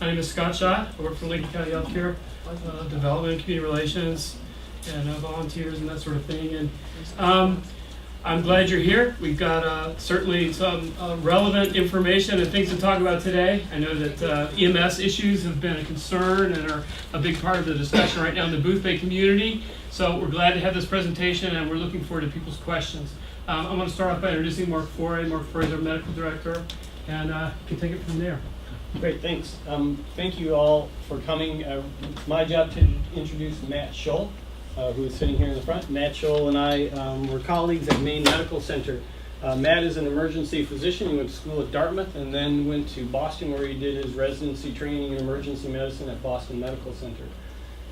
My name is Scott Schott. I work for Lincoln County Healthcare, Development, Community Relations, and volunteers and that sort of thing. And I'm glad you're here. We've got certainly some relevant information and things to talk about today. I know that EMS issues have been a concern and are a big part of the discussion right now in the Boothbay community. So we're glad to have this presentation, and we're looking forward to people's questions. I'm going to start off by introducing Mark Foray. Mark Foray is our medical director, and can take it from there. Great, thanks. Thank you all for coming. It's my job to introduce Matt Scholl, who is sitting here in the front. Matt Scholl and I were colleagues at Maine Medical Center. Matt is an emergency physician. He went to school at Dartmouth and then went to Boston, where he did his residency training in emergency medicine at Boston Medical Center.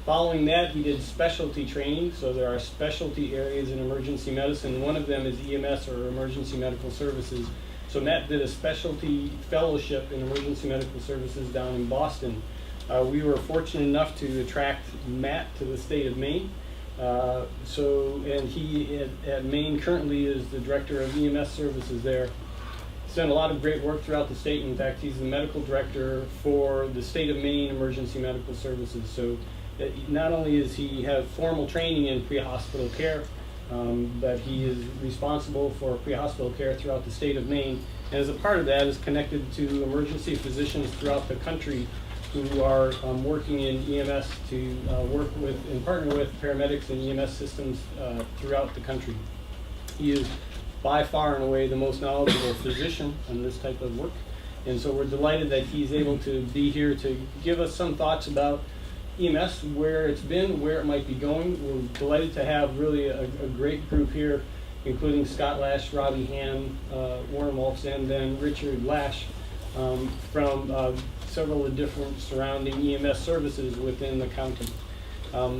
Following that, he did specialty training. So there are specialty areas in emergency medicine. One of them is EMS, or emergency medical services. So Matt did a specialty fellowship in emergency medical services down in Boston. We were fortunate enough to attract Matt to the state of Maine. And he at Maine currently is the director of EMS services there. He's done a lot of great work throughout the state. In fact, he's the medical director for the state of Maine emergency medical services. So not only does he have formal training in pre-hospital care, but he is responsible for pre-hospital care throughout the state of Maine. And as a part of that is connected to emergency physicians throughout the country who are working in EMS to work with and partner with paramedics and EMS systems throughout the country. He is by far and away the most knowledgeable physician on this type of work. And so we're delighted that he's able to be here to give us some thoughts about EMS, where it's been, where it might be going. We're delighted to have really a great group here, including Scott Lash, Robbie Ham, Warren Waltz, and then Richard Lash from several of the different surrounding EMS services within the county.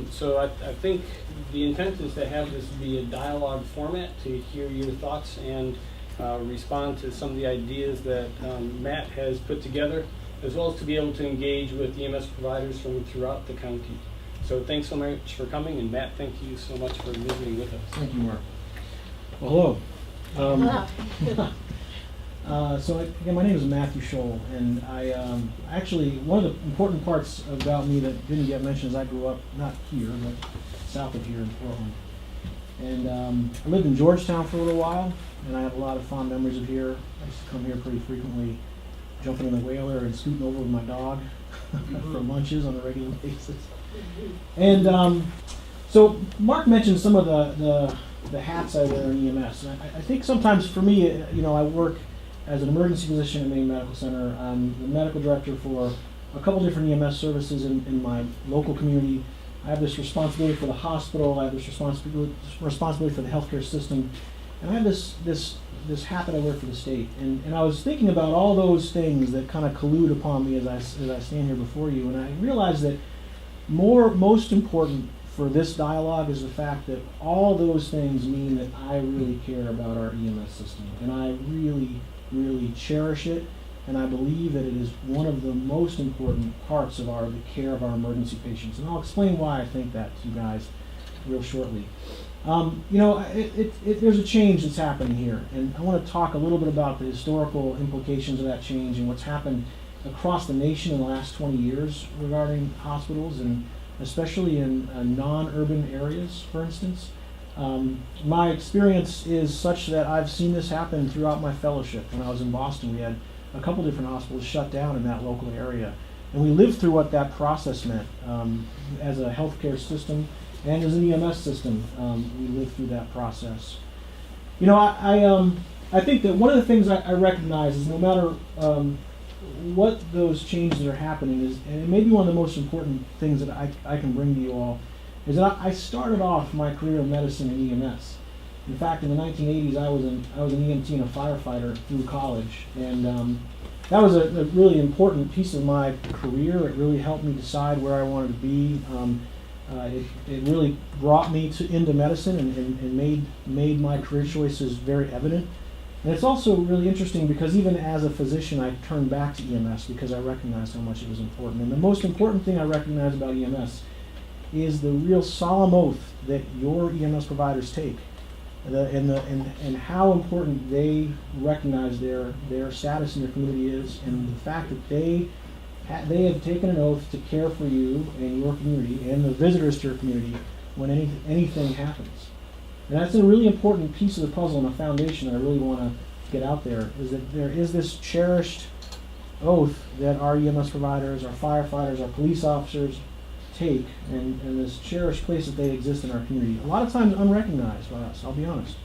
So I think the intent is to have this be a dialogue format to hear your thoughts and respond to some of the ideas that Matt has put together, as well as to be able to engage with EMS providers from throughout the county. So thanks so much for coming, and Matt, thank you so much for visiting with us. Thank you, Mark. Well, hello. So again, my name is Matthew Scholl, and I actually, one of the important parts about me that didn't get mentioned is I grew up not here, but south of here in Portland. And I lived in Georgetown for a little while, and I have a lot of fond memories of here. I used to come here pretty frequently, jumping in the whaler and scooting over with my dog for lunches on a regular basis. And so Mark mentioned some of the hats I wear in EMS. And I think sometimes for me, I work as an emergency physician at Maine Medical Center. I'm the medical director for a couple different EMS services in my local community. I have this responsibility for the hospital. I have this responsibility for the healthcare system. And I have this hat that I wear for the state. And I was thinking about all those things that kind of collude upon me as I stand here before you. And I realized that most important for this dialogue is the fact that all those things mean that I really care about our EMS system. And I really, really cherish it. And I believe that it is one of the most important parts of the care of our emergency patients. And I'll explain why I think that to you guys real shortly. There's a change that's happening here, and I want to talk a little bit about the historical implications of that change and what's happened across the nation in the last 20 years regarding hospitals, and especially in non-urban areas, for instance. My experience is such that I've seen this happen throughout my fellowship. When I was in Boston, we had a couple different hospitals shut down in that local area, and we lived through what that process meant as a healthcare system. And as an EMS system, we lived through that process. I think that one of the things I recognize is no matter what those changes are happening is, and it may be one of the most important things that I can bring to you all, is that I started off my career in medicine in EMS. In fact, in the 1980s, I was an EMT and a firefighter through college, and that was a really important piece of my career. It really helped me decide where I wanted to be. It really brought me into medicine and made my career choices very evident. And it's also really interesting because even as a physician, I turned back to EMS because I recognized how much it was important. And the most important thing I recognize about EMS is the real solemn oath that your EMS providers take, and how important they recognize their status in their community is, and the fact that they they have taken an oath to care for you and your community and the visitors to your community when anything happens. And that's a really important piece of the puzzle and a foundation that I really want to get out there, is that there is this cherished oath that our EMS providers, our firefighters, our police officers take, and this cherished place that they exist in our community. A lot of times unrecognized by us, I'll be honest.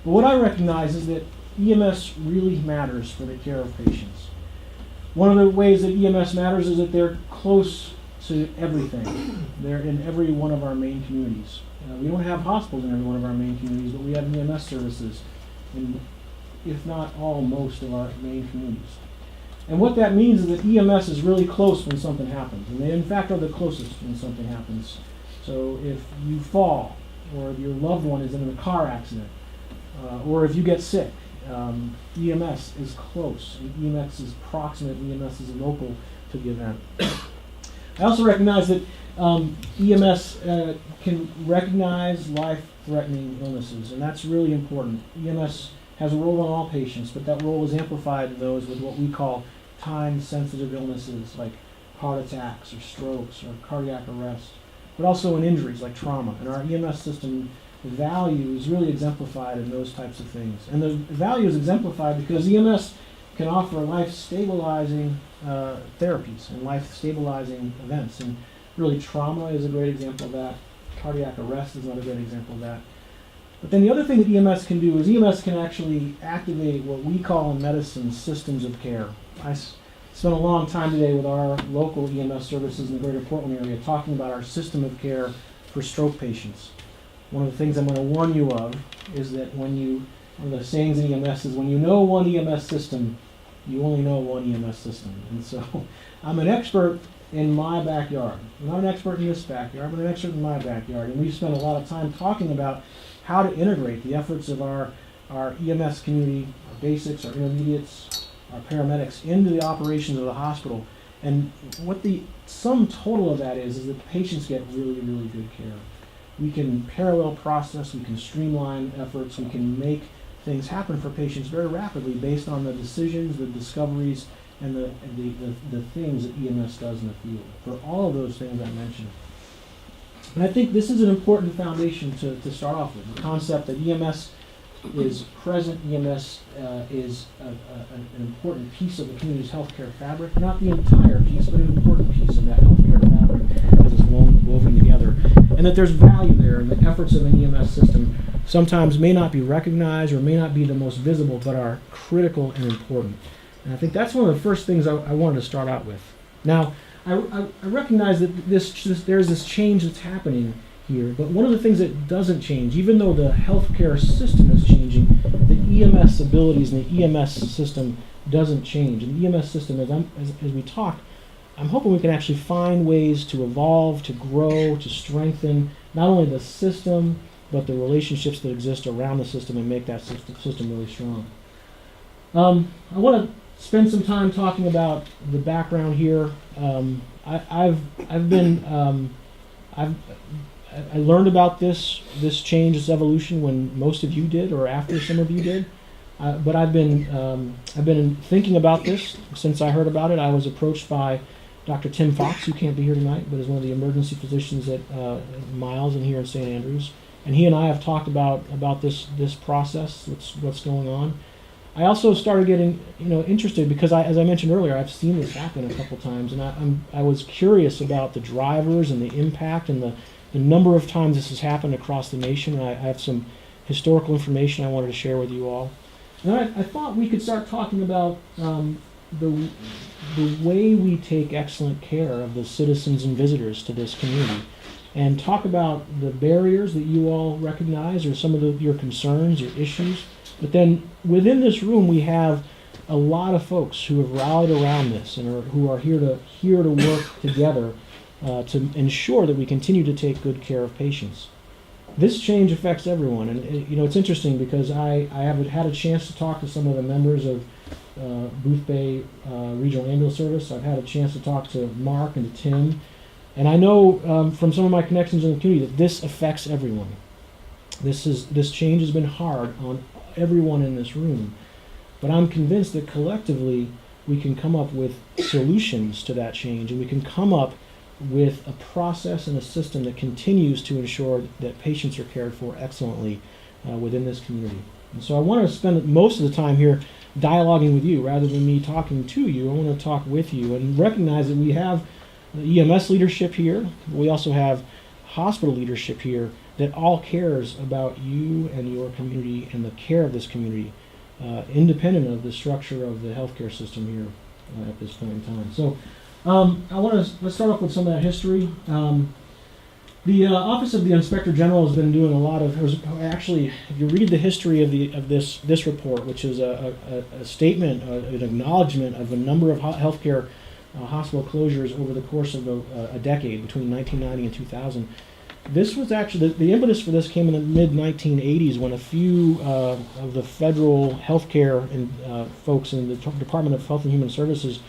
But what I recognize is that EMS really matters for the care of patients. One of the ways that EMS matters is that they're close to everything. They're in every one of our main communities. We don't have hospitals in every one of our main communities, but we have EMS services in, if not all, most of our main communities. And what that means is that EMS is really close when something happens. And they, in fact, are the closest when something happens. So if you fall, or your loved one is in a car accident, or if you get sick, EMS is close. EMS is proximate. EMS is local to the event. I also recognize that EMS can recognize life-threatening illnesses, and that's really important. EMS has a role on all patients, but that role is amplified in those with what we call time-sensitive illnesses like heart attacks or strokes or cardiac arrest, but also in injuries like trauma. And our EMS system value is really exemplified in those types of things. And the value is exemplified because EMS can offer life-stabilizing therapies and life-stabilizing events. And really, trauma is a great example of that. Cardiac arrest is another great example of that. But then the other thing that EMS can do is EMS can actually activate what we call in medicine systems of care. I spent a long time today with our local EMS services in the greater Portland area talking about our system of care for stroke patients. One of the things I'm going to warn you of is that one of the sayings in EMS is when you know one EMS system, you only know one EMS system. And so I'm an expert in my backyard. I'm not an expert in this backyard, but an expert in my backyard. And we've spent a lot of time talking about how to integrate the efforts of our EMS community, our basics, our intermediates, our paramedics into the operations of the hospital. And what the sum total of that is that patients get really, really good care. We can parallel process, we can streamline efforts, we can make things happen for patients very rapidly based on the decisions, the discoveries, and the things that EMS does in the field. For all of those things I mentioned. And I think this is an important foundation to start off with. The concept that EMS is present, EMS is an important piece of the community's healthcare fabric. Not the entire piece, but an important piece of that healthcare fabric as it's woven together. And that there's value there, and the efforts of an EMS system sometimes may not be recognized or may not be the most visible, but are critical and important. And I think that's one of the first things I wanted to start out with. Now, I recognize that there's this change that's happening here, but one of the things that doesn't change, even though the healthcare system is changing, the EMS abilities and the EMS system doesn't change. And the EMS system, as we talk, I'm hoping we can actually find ways to evolve, to grow, to strengthen not only the system, but the relationships that exist around the system and make that system really strong. I want to spend some time talking about the background here. I learned about this change, this evolution, when most of you did, or after some of you did. But I've been thinking about this since I heard about it. I was approached by Dr. Tim Fox, who can't be here tonight, but is one of the emergency physicians at Miles and here in St. Andrews. And he and I have talked about this process, what's going on. I also started getting interested because as I mentioned earlier, I've seen this happen a couple times, and I was curious about the drivers and the impact and the number of times this has happened across the nation. And I have some historical information I wanted to share with you all. And I thought we could start talking about the way we take excellent care of the citizens and visitors to this community, and talk about the barriers that you all recognize or some of your concerns, your issues. But then within this room, we have a lot of folks who have rallied around this and who are here to work together to ensure that we continue to take good care of patients. This change affects everyone, and it's interesting because I have had a chance to talk to some of the members of Boothbay Regional Ambulance Service. I've had a chance to talk to Mark and to Tim, and I know from some of my connections in the community that this affects everyone. This change has been hard on everyone in this room, but I'm convinced that collectively we can come up with solutions to that change, and we can come up with a process and a system that continues to ensure that patients are cared for excellently within this community. And so I want to spend most of the time here dialoguing with you rather than me talking to you. I want to talk with you and recognize that we have EMS leadership here. We also have hospital leadership here that all cares about you and your community and the care of this community, independent of the structure of the healthcare system here at this point in time. So let's start off with some of that history. The Office of the Inspector General has been doing a lot of, actually, if you read the history of this report, which is a statement, an acknowledgement of a number of healthcare hospital closures over the course of a decade, between 1990 and 2000. This was actually, the impetus for this came in the mid-1980s when a few of the federal healthcare and folks in the Department of Health and Human Services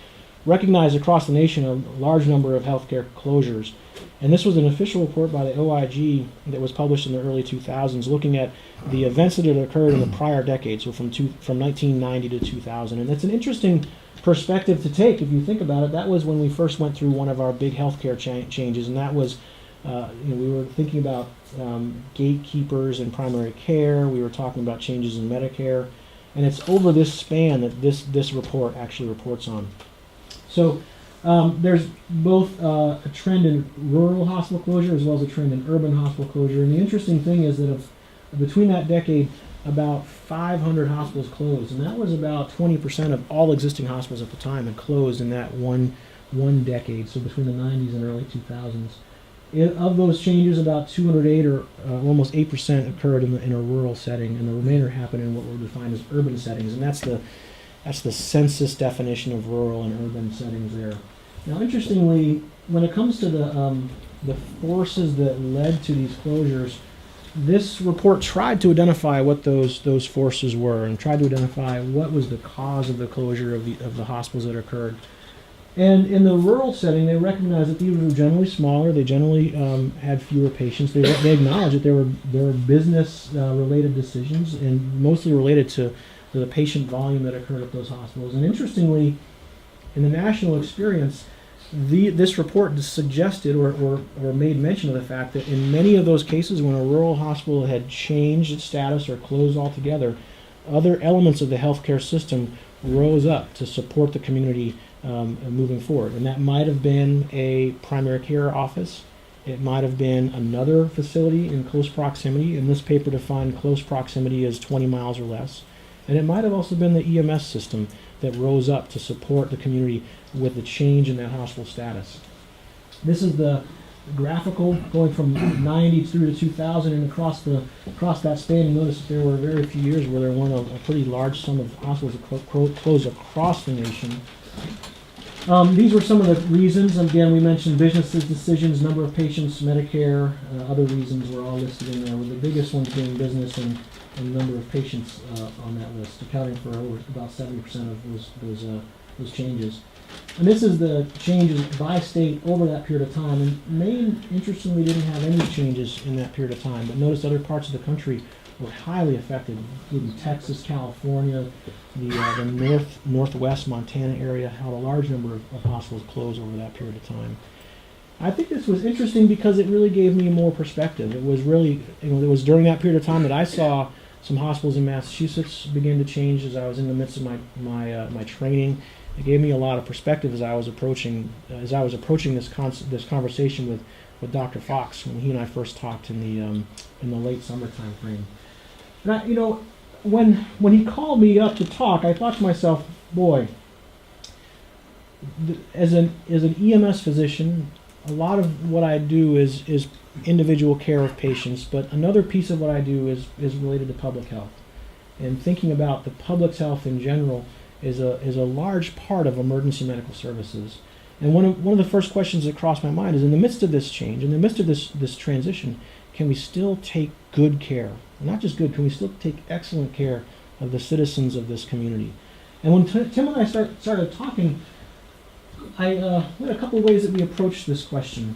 recognized across the nation a large number of healthcare closures. And this was an official report by the OIG that was published in the early 2000s looking at the events that had occurred in the prior decade, so from 1990 to 2000. And it's an interesting perspective to take if you think about it. That was when we first went through one of our big healthcare changes, and that was we were thinking about gatekeepers in primary care. We were talking about changes in Medicare, and it's over this span that this report actually reports on. So there's both a trend in rural hospital closure as well as a trend in urban hospital closure. And the interesting thing is that between that decade, about 500 hospitals closed, and that was about 20% of all existing hospitals at the time had closed in that one decade, so between the 90s and early 2000s. Of those changes, about 208 or almost 8% occurred in a rural setting, and the remainder happened in what were defined as urban settings, and that's the census definition of rural and urban settings there. Now, interestingly, when it comes to the forces that led to these closures, this report tried to identify what those forces were and tried to identify what was the cause of the closure of the hospitals that occurred. And in the rural setting, they recognized that these were generally smaller. They generally had fewer patients. They acknowledged that there were business-related decisions and mostly related to the patient volume that occurred at those hospitals. And interestingly, in the national experience, this report suggested or made mention of the fact that in many of those cases when a rural hospital had changed its status or closed altogether, other elements of the healthcare system rose up to support the community moving forward. And that might have been a primary care office. It might have been another facility in close proximity. And this paper defined close proximity as 20 miles or less. And it might have also been the EMS system that rose up to support the community with the change in that hospital status. This is the graphical going from 90 through to 2000, and across that span, you notice that there were very few years where there weren't a pretty large sum of hospitals that closed across the nation. These were some of the reasons. Again, we mentioned businesses, decisions, number of patients, Medicare, other reasons were all listed in there, with the biggest ones being business and number of patients on that list, accounting for over about 70% of those changes. And this is the changes by state over that period of time. And Maine, interestingly, didn't have any changes in that period of time, but notice other parts of the country were highly affected, including Texas, California, the northwest Montana area had a large number of hospitals close over that period of time. I think this was interesting because it really gave me more perspective. It was really, it was during that period of time that I saw some hospitals in Massachusetts begin to change as I was in the midst of my training. It gave me a lot of perspective as I was approaching this conversation with Dr. Fox when he and I first talked in the late summer time frame. And when he called me up to talk, I thought to myself, boy, as an EMS physician, a lot of what I do is individual care of patients, but another piece of what I do is related to public health. And thinking about the public's health in general is a large part of emergency medical services. And one of the first questions that crossed my mind is, in the midst of this change, in the midst of this transition, can we still take good care? And not just good, can we still take excellent care of the citizens of this community? And when Tim and I started talking, I had a couple of ways that we approached this question.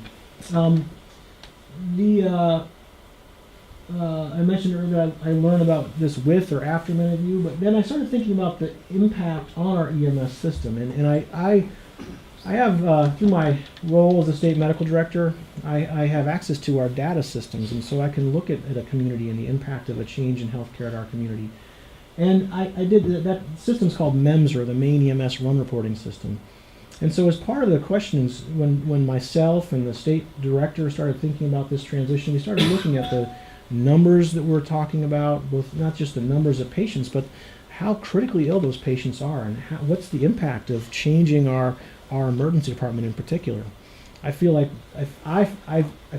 I mentioned earlier that I learned about this with or after med review, but then I started thinking about the impact on our EMS system. And I have, through my role as a state medical director, I have access to our data systems, and so I can look at a community and the impact of a change in healthcare at our community. And I did, that system's called MEMS, or the Maine EMS Run Reporting System. And so as part of the questions, when myself and the state director started thinking about this transition, we started looking at the numbers that we're talking about, both not just the numbers of patients, but how critically ill those patients are, and what's the impact of changing our emergency department in particular. I feel like I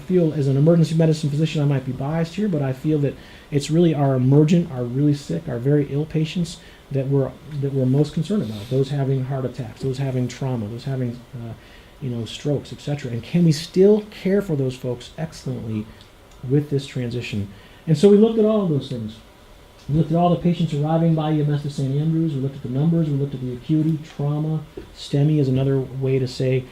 feel as an emergency medicine physician I might be biased here, but I feel that it's really our emergent, our really sick, our very ill patients that we're most concerned about. Those having heart attacks, those having trauma, those having strokes, etc. And can we still care for those folks excellently with this transition? And so we looked at all of those things. We looked at all the patients arriving by EMS to St. Andrews. We looked at the numbers. We looked at the acuity, trauma. STEMI is another way to say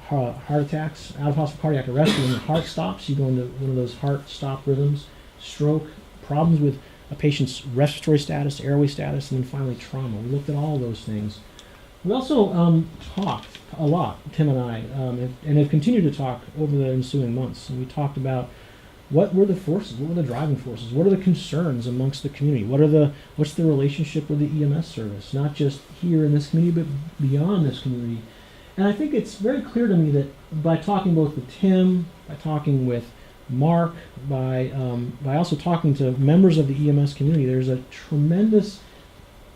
heart attacks, out-of-hospital cardiac arrest. When the heart stops, you go into one of those heart stop rhythms. Stroke, problems with a patient's respiratory status, airway status, and then finally trauma. We looked at all of those things. We also talked a lot, Tim and I, and have continued to talk over the ensuing months. And we talked about what were the forces, what were the driving forces, what are the concerns amongst the community, what's the relationship with the EMS service, not just here in this community, but beyond this community. And I think it's very clear to me that by talking both with Tim, by talking with Mark, by also talking to members of the EMS community, there's a tremendous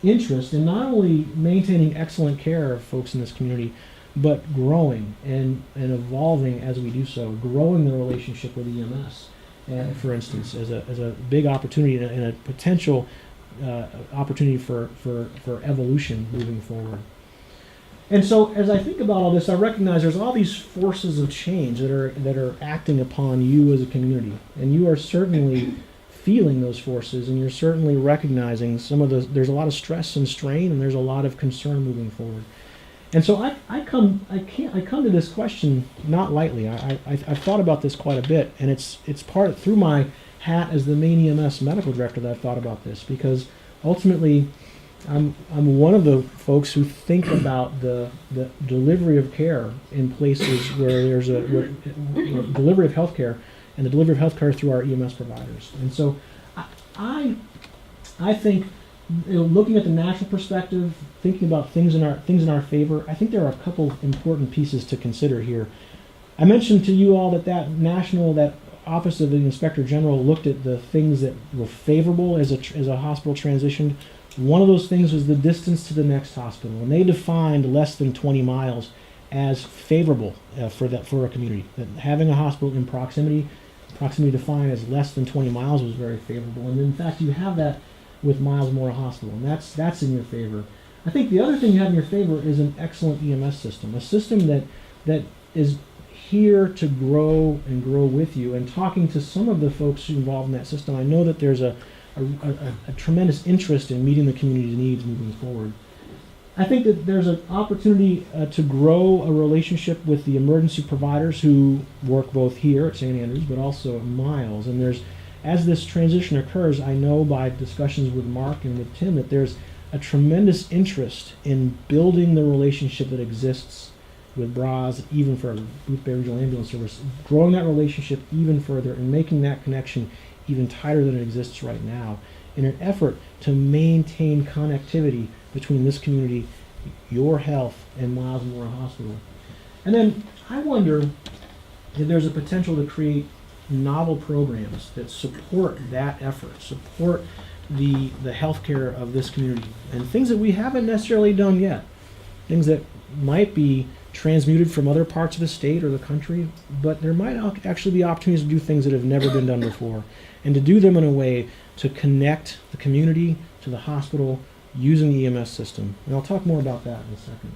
interest in not only maintaining excellent care of folks in this community, but growing and evolving as we do so, growing the relationship with EMS, for instance, as a big opportunity and a potential opportunity for evolution moving forward. And so as I think about all this, I recognize there's all these forces of change that are acting upon you as a community. And you are certainly feeling those forces, and you're certainly recognizing there's a lot of stress and strain, and there's a lot of concern moving forward. And so I come to this question not lightly. I've thought about this quite a bit, and it's part through my hat as the Maine EMS medical director that I've thought about this, because ultimately I'm one of the folks who think about the delivery of care in places where there's delivery of healthcare, and the delivery of healthcare through our EMS providers. And so I think, looking at the national perspective, thinking about things in our favor, I think there are a couple important pieces to consider here. I mentioned to you all that Office of the Inspector General looked at the things that were favorable as a hospital transitioned. One of those things was the distance to the next hospital, and they defined less than 20 miles as favorable for a community. That having a hospital in proximity defined as less than 20 miles was very favorable, and in fact you have that with Miles Memorial Hospital, and that's in your favor. I think the other thing you have in your favor is an excellent EMS system, a system that is here to grow and grow with you. And talking to some of the folks involved in that system, I know that there's a tremendous interest in meeting the community's needs moving forward. I think that there's an opportunity to grow a relationship with the emergency providers who work both here at St. Andrews, but also at Miles. And as this transition occurs, I know by discussions with Mark and with Tim that there's a tremendous interest in building the relationship that exists with BRAS, even for Boothbay Regional Ambulance Service, growing that relationship even further and making that connection even tighter than it exists right now, in an effort to maintain connectivity between this community, your health, and Miles Memorial Hospital. And then I wonder if there's a potential to create novel programs that support that effort, support the healthcare of this community, and things that we haven't necessarily done yet, things that might be transmuted from other parts of the state or the country, but there might actually be opportunities to do things that have never been done before, and to do them in a way to connect the community to the hospital using the EMS system. And I'll talk more about that in a second.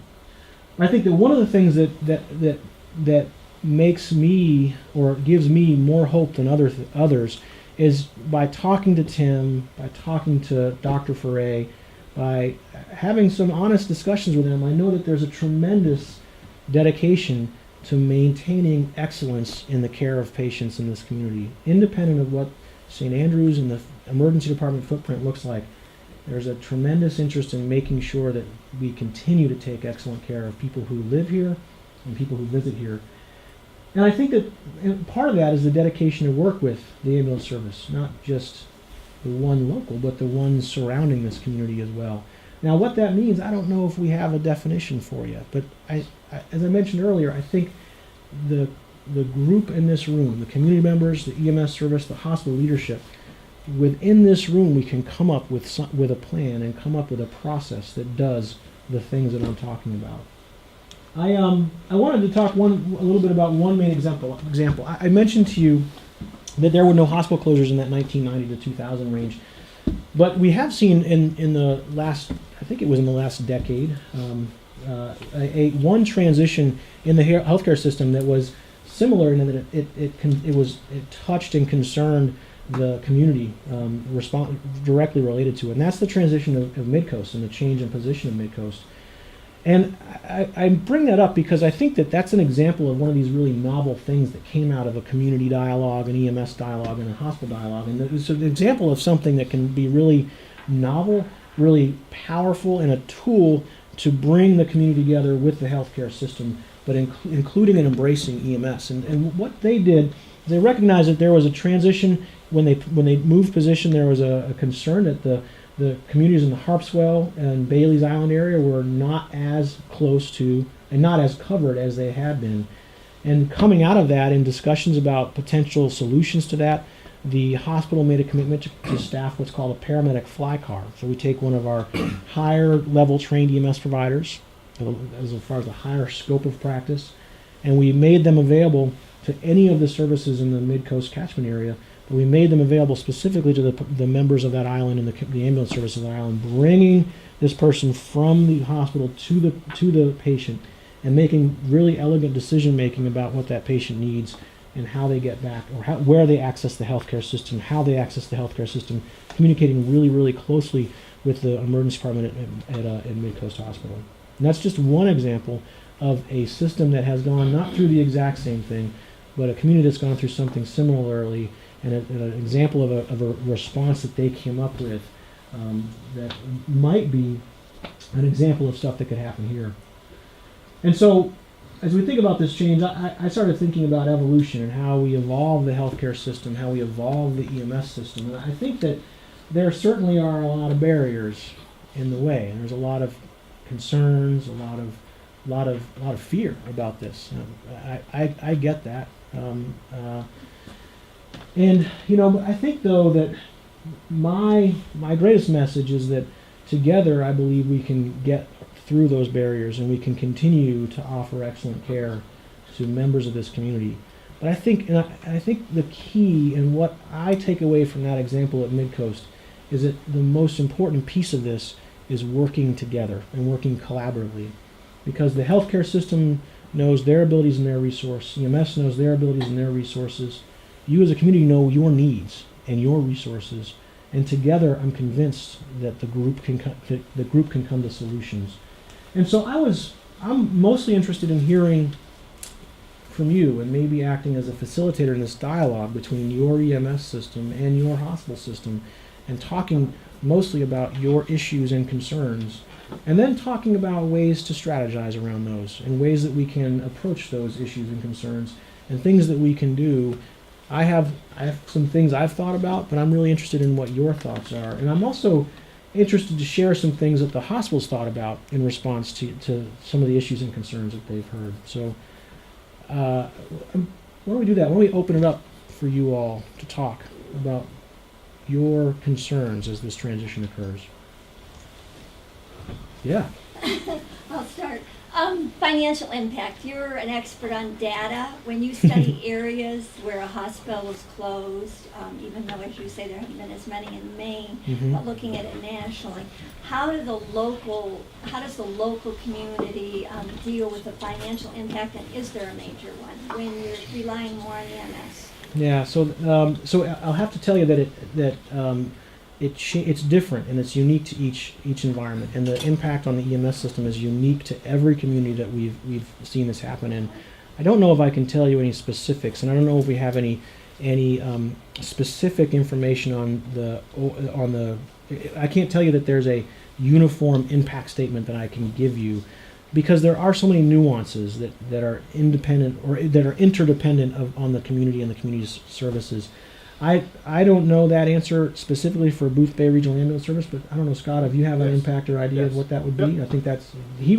I think that one of the things that makes me, or gives me, more hope than others is by talking to Tim, by talking to Dr. Foray, by having some honest discussions with them. I know that there's a tremendous dedication to maintaining excellence in the care of patients in this community, independent of what St. Andrews and the emergency department footprint looks like, there's a tremendous interest in making sure that we continue to take excellent care of people who live here and people who visit here. And I think that part of that is the dedication to work with the ambulance service, not just the one local, but the ones surrounding this community as well. Now, what that means, I don't know if we have a definition for yet, but as I mentioned earlier, I think the group in this room, the community members, the EMS service, the hospital leadership, within this room, we can come up with a plan and come up with a process that does the things that I'm talking about. I wanted to talk a little bit about one main example. I mentioned to you that there were no hospital closures in that 1990 to 2000 range, but we have seen in the last, I think it was in the last decade, one transition in the healthcare system that was similar in that it touched and concerned the community directly related to it, and that's the transition of Midcoast and the change in position of Midcoast. And I bring that up because I think that that's an example of one of these really novel things that came out of a community dialogue, an EMS dialogue, and a hospital dialogue. And it's an example of something that can be really novel, really powerful, and a tool to bring the community together with the healthcare system, but including and embracing EMS. And what they did, they recognized that there was a transition when they moved position. There was a concern that the communities in the Harpswell and Bailey's Island area were not as close to and not as covered as they had been. And coming out of that, in discussions about potential solutions to that, the hospital made a commitment to staff what's called a paramedic fly car. So we take one of our higher level trained EMS providers, as far as the higher scope of practice, and we made them available to any of the services in the Mid-Coast catchment area. But we made them available specifically to the members of that island and the ambulance service of that island, bringing this person from the hospital to the patient and making really elegant decision making about what that patient needs and how they get back, or where they access the healthcare system, how they access the healthcare system, communicating really, really closely with the emergency department at Mid-Coast Hospital. And that's just one example of a system that has gone not through the exact same thing, but a community that's gone through something similarly, and an example of a response that they came up with that might be an example of stuff that could happen here. And so, as we think about this change, I started thinking about evolution and how we evolve the healthcare system, how we evolve the EMS system. And I think that there certainly are a lot of barriers in the way, and there's a lot of concerns, a lot of fear about this. I get that. And I think though that my greatest message is that together I believe we can get through those barriers and we can continue to offer excellent care to members of this community. But I think the key and what I take away from that example at Midcoast is that the most important piece of this is working together and working collaboratively, because the healthcare system knows their abilities and their resources. EMS knows their abilities and their resources. You as a community know your needs and your resources, and together I'm convinced that the group can come to solutions. And so I'm mostly interested in hearing from you and maybe acting as a facilitator in this dialogue between your EMS system and your hospital system, and talking mostly about your issues and concerns, and then talking about ways to strategize around those and ways that we can approach those issues and concerns and things that we can do. I have some things I've thought about, but I'm really interested in what your thoughts are. And I'm also interested to share some things that the hospital's thought about in response to some of the issues and concerns that they've heard. So why don't we do that? Why don't we open it up for you all to talk about your concerns as this transition occurs? Yeah. I'll start. Financial impact. You're an expert on data. When you study areas where a hospital is closed, even though, as you say, there haven't been as many in Maine, but looking at it nationally, how does the local community deal with the financial impact, and is there a major one when you're relying more on EMS? Yeah. So I'll have to tell you that it's different and it's unique to each environment, and the impact on the EMS system is unique to every community that we've seen this happen in. I don't know if I can tell you any specifics, and I don't know if we have any any specific information on the. I can't tell you that there's a uniform impact statement that I can give you, because there are so many nuances that are independent or that are interdependent on the community and the community's services. I don't know that answer specifically for Boothbay Regional Ambulance Service, but I don't know, Scott, if you have an Yes. impact or idea of Yes. what that would be. Yep. I think he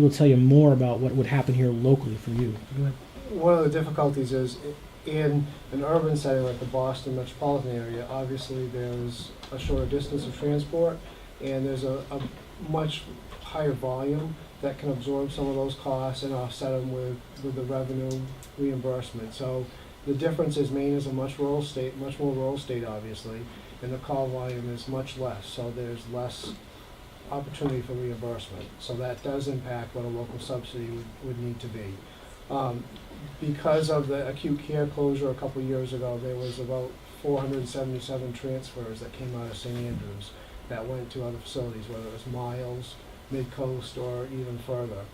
will tell you more about what would happen here locally for you. Go ahead. One of the difficulties is in an urban setting like the Boston metropolitan area, obviously there's a shorter distance of transport and there's a much higher volume that can absorb some of those costs and offset them with the revenue reimbursement. So the difference is Maine is a much more rural state obviously, and the call volume is much less, so there's less opportunity for reimbursement. So that does impact what a local subsidy would need to be. Because of the acute care closure a couple of years ago, there was about 477 transfers that came out of St. Andrews that went to other facilities, whether it was Miles, Mid-Coast, or even further.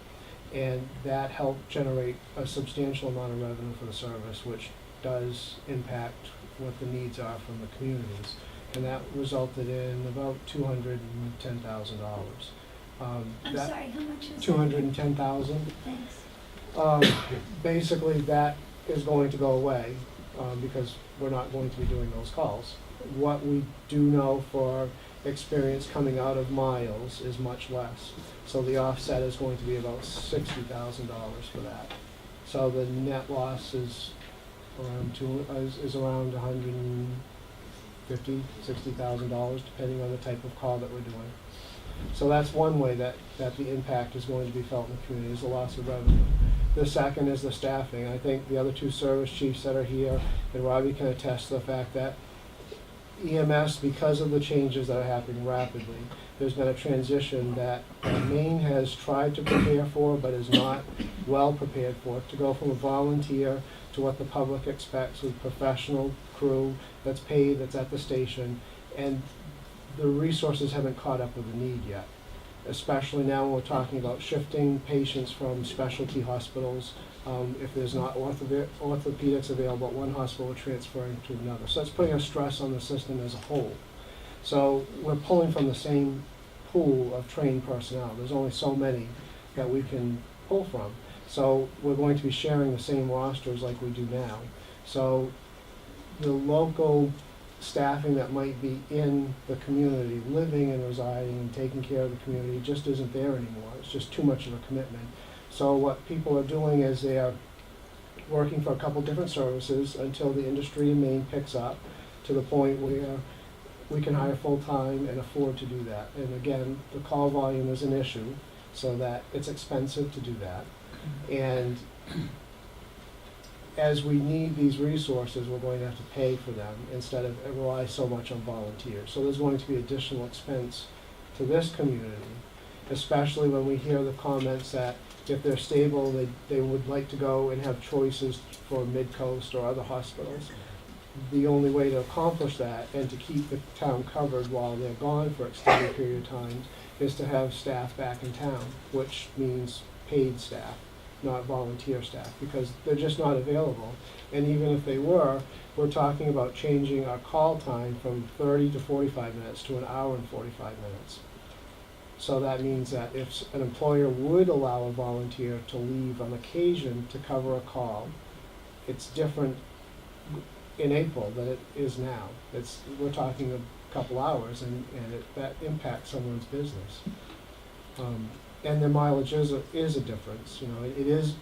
And that helped generate a substantial amount of revenue for the service, which does impact what the needs are from the communities. And that resulted in about $210,000. I'm sorry, how much is that? $210,000. Thanks. Basically, that is going to go away because we're not going to be doing those calls. What we do know for experience coming out of Miles is much less. So the offset is going to be about $60,000 for that. So the net loss is around $150,000-$60,000 depending on the type of call that we're doing. So that's one way that the impact is going to be felt in the community, is the loss of revenue. The second is the staffing. I think the other two service chiefs that are here, and Robbie can attest to the fact that EMS, because of the changes that are happening rapidly, there's been a transition that Maine has tried to prepare for but is not well prepared for, to go from a volunteer to what the public expects with professional crew that's paid, that's at the station, and the resources haven't caught up with the need yet, especially now when we're talking about shifting patients from specialty hospitals. If there's not orthopedics available at one hospital, we're transferring to another. So that's putting a stress on the system as a whole. So we're pulling from the same pool of trained personnel. There's only so many that we can pull from. So we're going to be sharing the same rosters like we do now. So the local staffing that might be in the community, living and residing and taking care of the community, just isn't there anymore. It's just too much of a commitment. So what people are doing is they are working for a couple different services until the industry in Maine picks up to the point where we can hire full-time and afford to do that. And again, the call volume is an issue, so that it's expensive to do that. And as we need these resources, we're going to have to pay for them instead of rely so much on volunteers. So there's going to be additional expense to this community, especially when we hear the comments that if they're stable, they would like to go and have choices for Mid-Coast or other hospitals. The only way to accomplish that and to keep the town covered while they're gone for extended period of time is to have staff back in town, which means paid staff, not volunteer staff, because they're just not available. And even if they were, we're talking about changing our call time from 30 to 45 minutes to an hour and 45 minutes. So that means that if an employer would allow a volunteer to leave on occasion to cover a call, it's different in April than it is now. We're talking a couple hours, and that impacts someone's business. And the mileage is a difference. You know, it is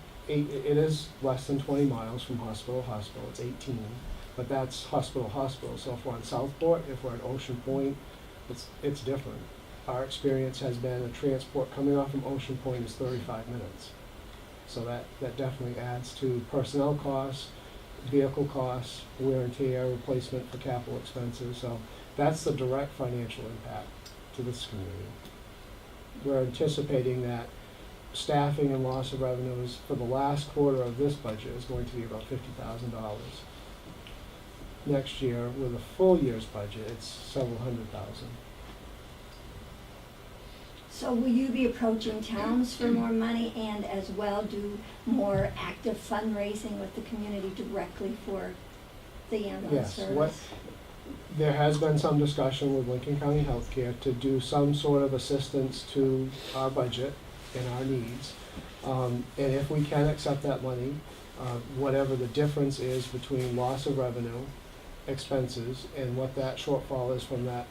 less than 20 miles from hospital to hospital. It's 18, but that's hospital to hospital. So if we're on Southport, if we're at Ocean Point, it's different. Our experience has been a transport coming off from Ocean Point is 35 minutes. So that definitely adds to personnel costs, vehicle costs, wear and tear, replacement for capital expenses. So that's the direct financial impact to this community. We're anticipating that staffing and loss of revenues for the last quarter of this budget is going to be about $50,000. Next year, with a full year's budget, it's several hundred thousand. So will you be approaching towns for more money and as well do more active fundraising with the community directly for the ambulance Yes, service? there has been some discussion with Lincoln County Healthcare to do some sort of assistance to our budget and our needs. And if we can accept that money, whatever the difference is between loss of revenue, expenses, and what that shortfall is from that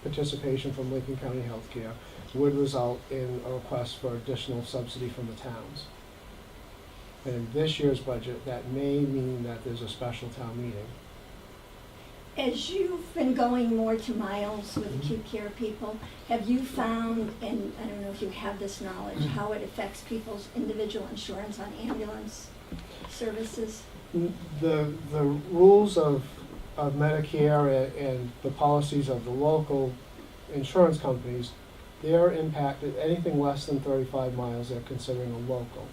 participation from Lincoln County Healthcare would result in a request for additional subsidy from the towns. And in this year's budget, that may mean that there's a special town meeting. As you've been going more to miles with acute care people, have you found, and I don't know if you have this knowledge, how it affects people's individual insurance on ambulance services? The rules of Medicare and the policies of the local insurance companies, they're impacted, anything less than 35 miles they're considering a local.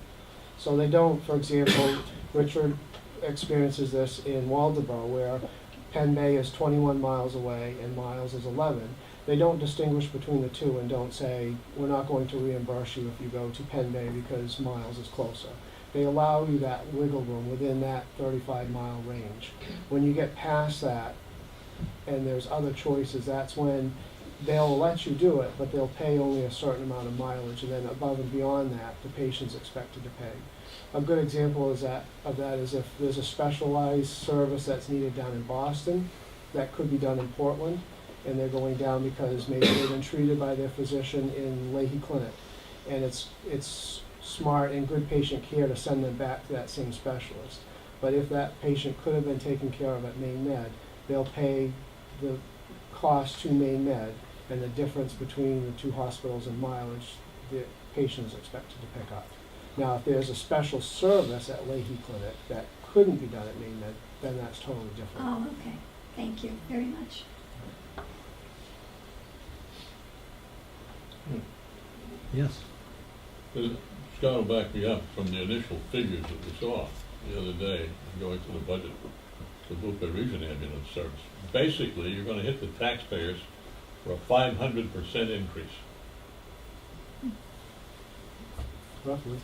So they don't, for example, Richard experiences this in Waldeboro where Penn Bay is 21 miles away and Miles is 11. They don't distinguish between the two and don't say, we're not going to reimburse you if you go to Penn Bay because Miles is closer. They allow you that wiggle room within that 35-mile range. When you get past that and there's other choices, that's when they'll let you do it, but they'll pay only a certain amount of mileage, and then above and beyond that, the patient's expected to pay. A good example of that is if there's a specialized service that's needed down in Boston, that could be done in Portland, and they're going down because maybe they've been treated by their physician in Leahy Clinic, and it's smart and good patient care to send them back to that same specialist. But if that patient could have been taken care of at Maine Med, they'll pay the cost to Maine Med, and the difference between the two hospitals and mileage, the patient is expected to pick up. Now, if there's a special service at Leahy Clinic that couldn't be done at Maine Med, then that's totally different. Oh, okay. Thank you very much. Yes. Scott will back me up from the initial figures that we saw the other day going to the budget for Boothbay Region Ambulance Service. Basically, you're going to hit the taxpayers for a 500% increase. Roughly.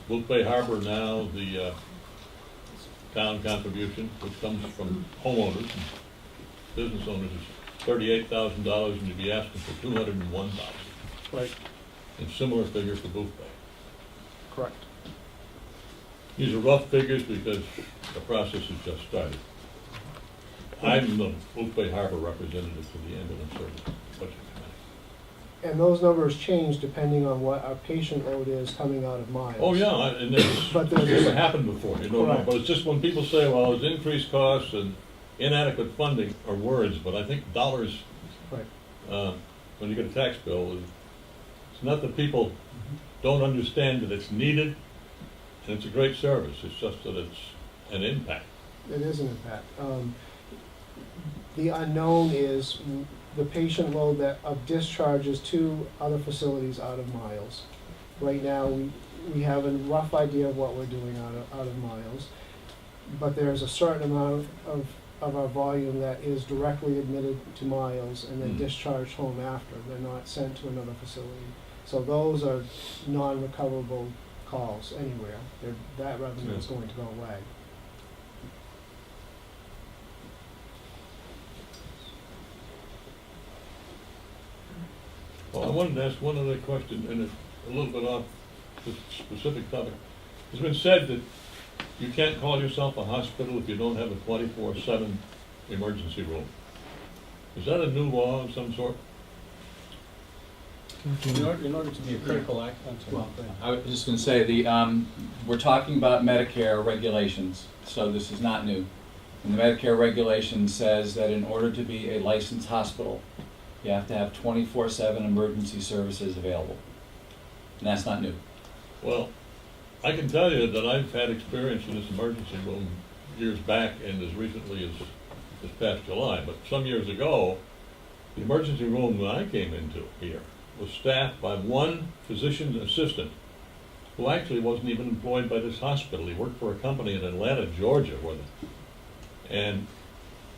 Boothbay Harbor now, the town contribution, which comes from homeowners and business owners, is $38,000, and you'd be asking for $201,000. Right, And similar figures for Boothbay. correct. These are rough figures because the process has just started. I'm the Boothbay Harbor representative for the ambulance service budget committee. And those numbers change depending on what our patient load is coming out of Miles. Oh, yeah, and it's But there's- never happened before, you don't know. Correct. But it's just when people say, well, it's increased costs and inadequate funding are words, but I think dollars, Right. when you get a tax bill, it's not that people don't understand that it's needed, and it's a great service, it's just that it's an impact. It is an impact. The unknown is the patient load that of discharges to other facilities out of Miles. Right now, we have a rough idea of what we're doing out of Miles, but there's a certain amount of our volume that is directly admitted to Miles and then discharged home after. They're not sent to another facility. So those are non-recoverable calls anywhere. That revenue is going to go away. Well, I wanted to ask one other question, and it's a little bit off the specific topic. It's been said that you can't call yourself a hospital if you don't have a 24/7 emergency room. Is that a new law of some sort? In order to be a critical act, I'm sorry. Well, Go ahead. I was just going to say, we're talking about Medicare regulations, so this is not new. And the Medicare regulation says that in order to be a licensed hospital, you have to have 24/7 emergency services available. And that's not new. Well, I can tell you that I've had experience in this emergency room years back and as recently as this past July. But some years ago, the emergency room that I came into here was staffed by one physician assistant who actually wasn't even employed by this hospital. He worked for a company in Atlanta, Georgia, and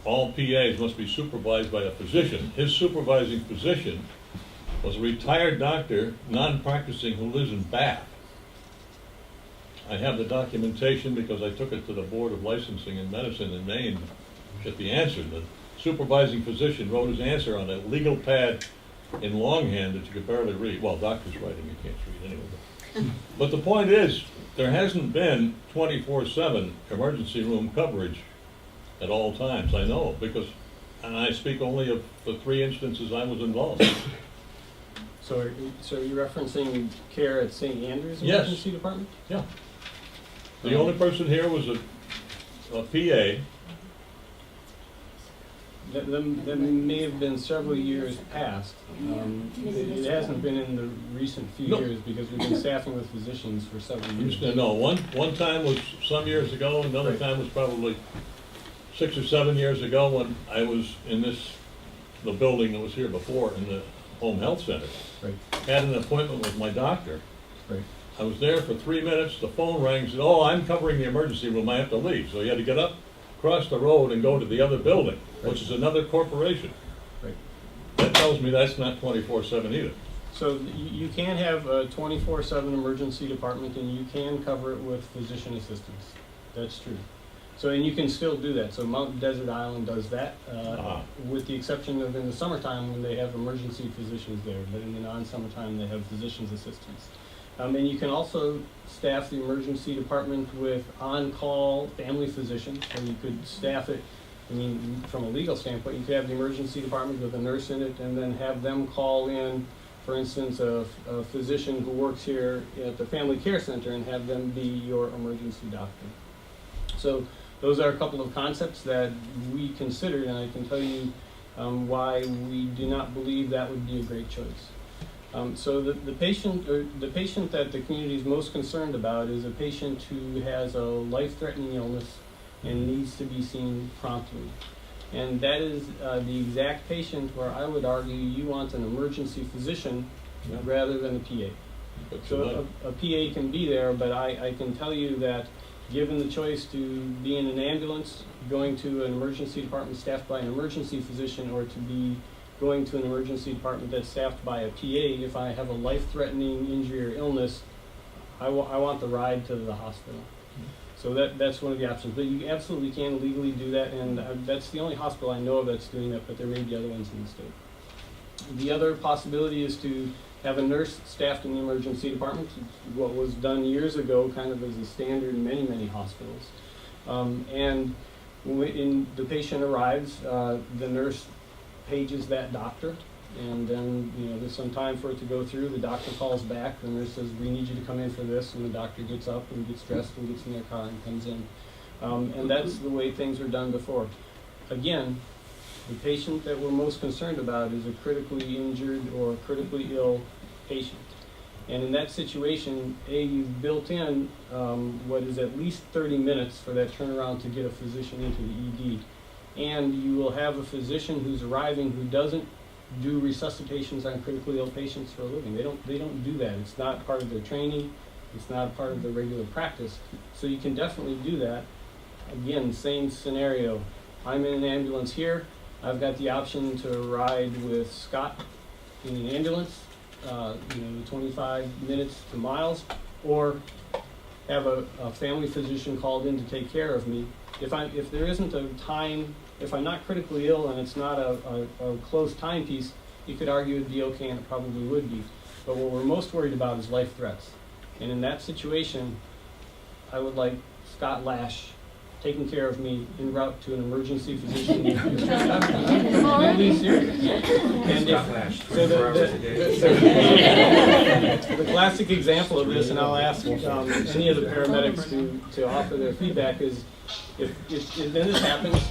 all PAs must be supervised by a physician. His supervising physician was a retired doctor, non-practicing, who lives in Bath. I have the documentation because I took it to the Board of Licensing in Medicine in Maine, get the answer. The supervising physician wrote his answer on a legal pad in longhand that you could barely read. Well, doctor's writing, you can't read anyway. But the point is, there hasn't been 24/7 emergency room coverage at all times, I know, because, and I speak only of the 3 instances I was involved. So are you referencing care at St. Andrews Yes. Emergency Department? Yeah. The only person here was a PA. That may have been several years past. It hasn't been in the recent few No. years because we've been staffing with physicians for several years. No, one time was some years ago, another Right. time was probably 6 or 7 years ago when I was in the building that was here before, in the home health center. Right. Had an appointment with my doctor. Right. I was there for 3 minutes, the phone rang, said, "Oh, I'm covering the emergency room, I have to leave." So he had to get up, cross the road, and go to the other building, which is another corporation. Right. That tells me that's not 24/7 either. So you can have a 24/7 emergency department and you can cover it with physician assistants. That's true. So, and you can still do that. So Mount Desert Island does that, with the exception of in the summertime when they have emergency physicians there, but in the non-summertime they have physician's assistants. And you can also staff the emergency department with on-call family physicians, or you could staff it, I mean, from a legal standpoint, you could have the emergency department with a nurse in it and then have them call in, for instance, a physician who works here at the family care center and have them be your emergency doctor. So those are a couple of concepts that we considered, and I can tell you why we do not believe that would be a great choice. So the patient that the community is most concerned about is a patient who has a life-threatening illness and needs to be seen promptly. And that is the exact patient where I would argue you want an emergency physician rather than a PA. So a PA can be there, but I can tell you that given the choice to be in an ambulance, going to an emergency department staffed by an emergency physician, or to be going to an emergency department that's staffed by a PA, if I have a life-threatening injury or illness, I want the ride to the hospital. So that's one of the options. But you absolutely can legally do that, and that's the only hospital I know of that's doing that, but there may be other ones in the state. The other possibility is to have a nurse staffed in the emergency department, what was done years ago kind of as a standard in many, many hospitals. And when the patient arrives, the nurse pages that doctor, and then there's some time for it to go through. The doctor calls back, the nurse says, "We need you to come in for this," and the doctor gets up and gets dressed and gets in their car and comes in. And that's the way things were done before. Again, the patient that we're most concerned about is a critically injured or critically ill patient. And in that situation, you've built in what is at least 30 minutes for that turnaround to get a physician into the ED. And you will have a physician who's arriving who doesn't do resuscitations on critically ill patients for a living. They don't do that. It's not part of their training. It's not part of their regular practice. So you can definitely do that. Again, same scenario. I'm in an ambulance here. I've got the option to ride with Scott in an ambulance, 25 minutes to miles, or have a family physician called in to take care of me. If there isn't a time, if I'm not critically ill and it's not a close timepiece, you could argue it'd be okay, and it probably would be. But what we're most worried about is life threats. And in that situation, I would like Scott Lash taking care of me en route to an emergency physician. I'm really serious. And the classic example of this, and I'll ask any of the paramedics to offer their feedback, is if then this happens,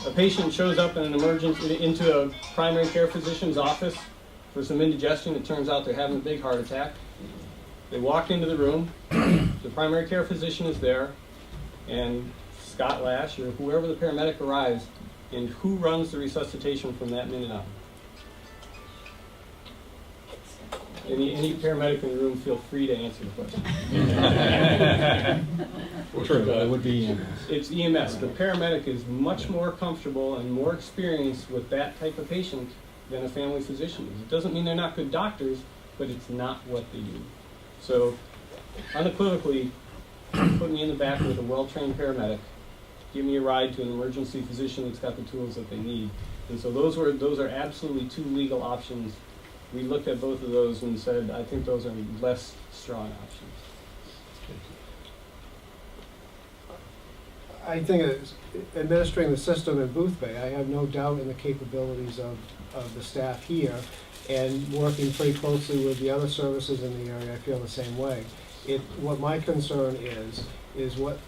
a patient shows up in an emergency into a primary care physician's office for some indigestion. It turns out they're having a big heart attack. They walk into the room, the primary care physician is there, and Scott Lash or whoever the paramedic arrives, and who runs the resuscitation from that minute on? Any paramedic in the room, feel free to answer the question. True, it would be EMS. It's EMS. The paramedic is much more comfortable and more experienced with that type of patient than a family physician is. It doesn't mean they're not good doctors, but it's not what they do. So unequivocally, put me in the back with a well-trained paramedic, give me a ride to an emergency physician that's got the tools that they need. And so those are absolutely two legal options. We looked at both of those and said, I think those are less strong options. I think it's administering the system in Boothbay, I have no doubt in the capabilities of the staff here, and working pretty closely with the other services in the area, I feel the same way. What my concern is what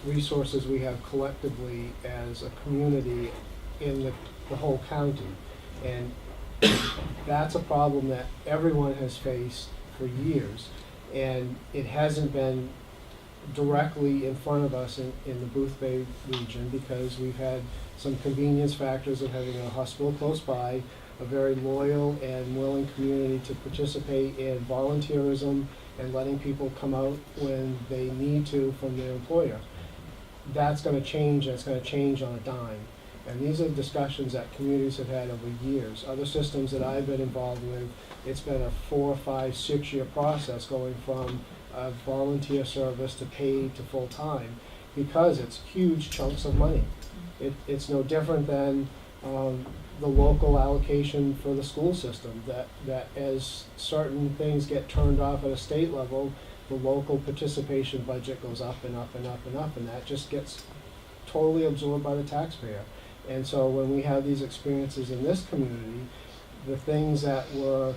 resources we have collectively as a community in the whole county. And that's a problem that everyone has faced for years, and it hasn't been directly in front of us in the Boothbay region, because we've had some convenience factors of having a hospital close by, a very loyal and willing community to participate in volunteerism and letting people come out when they need to from their employer. That's going to change, and it's going to change on a dime. And these are discussions that communities have had over years. Other systems that I've been involved with, it's been a 4, 5, 6 year process going from a volunteer service to paid to full-time, because it's huge chunks of money. It's no different than the local allocation for the school system, that as certain things get turned off at a state level, the local participation budget goes up and up and up and up, and that just gets totally absorbed by the taxpayer. And so when we have these experiences in this community, the things that were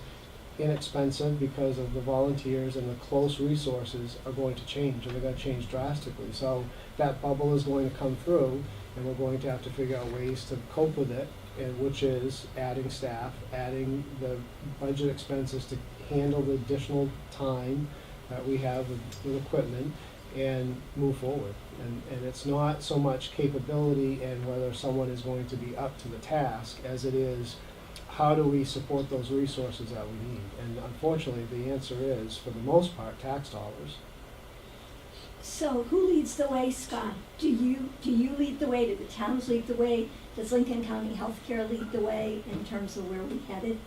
inexpensive because of the volunteers and the close resources are going to change, and they're going to change drastically. So that bubble is going to come through, and we're going to have to figure out ways to cope with it, and which is adding staff, adding the budget expenses to handle the additional time that we have with equipment, and move forward. And it's not so much capability and whether someone is going to be up to the task as it is how do we support those resources that we need. And unfortunately, the answer is, for the most part, tax dollars. So who leads the way, Scott? Do you lead the way? Do the towns lead the way? Does Lincoln County Healthcare lead the way in terms of where we headed?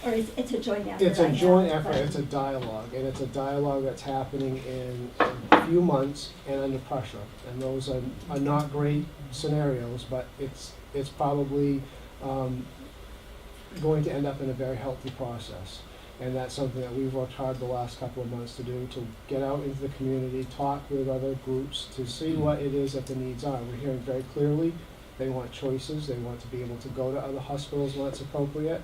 Or it's a joint effort? It's a joint effort, it's a dialogue, and it's a dialogue that's happening in a few months and under pressure. And those are not great scenarios, but it's probably going to end up in a very healthy process. And that's something that we've worked hard the last couple of months to do, to get out into the community, talk with other groups, to see what it is that the needs are. We're hearing very clearly they want choices, they want to be able to go to other hospitals when it's appropriate,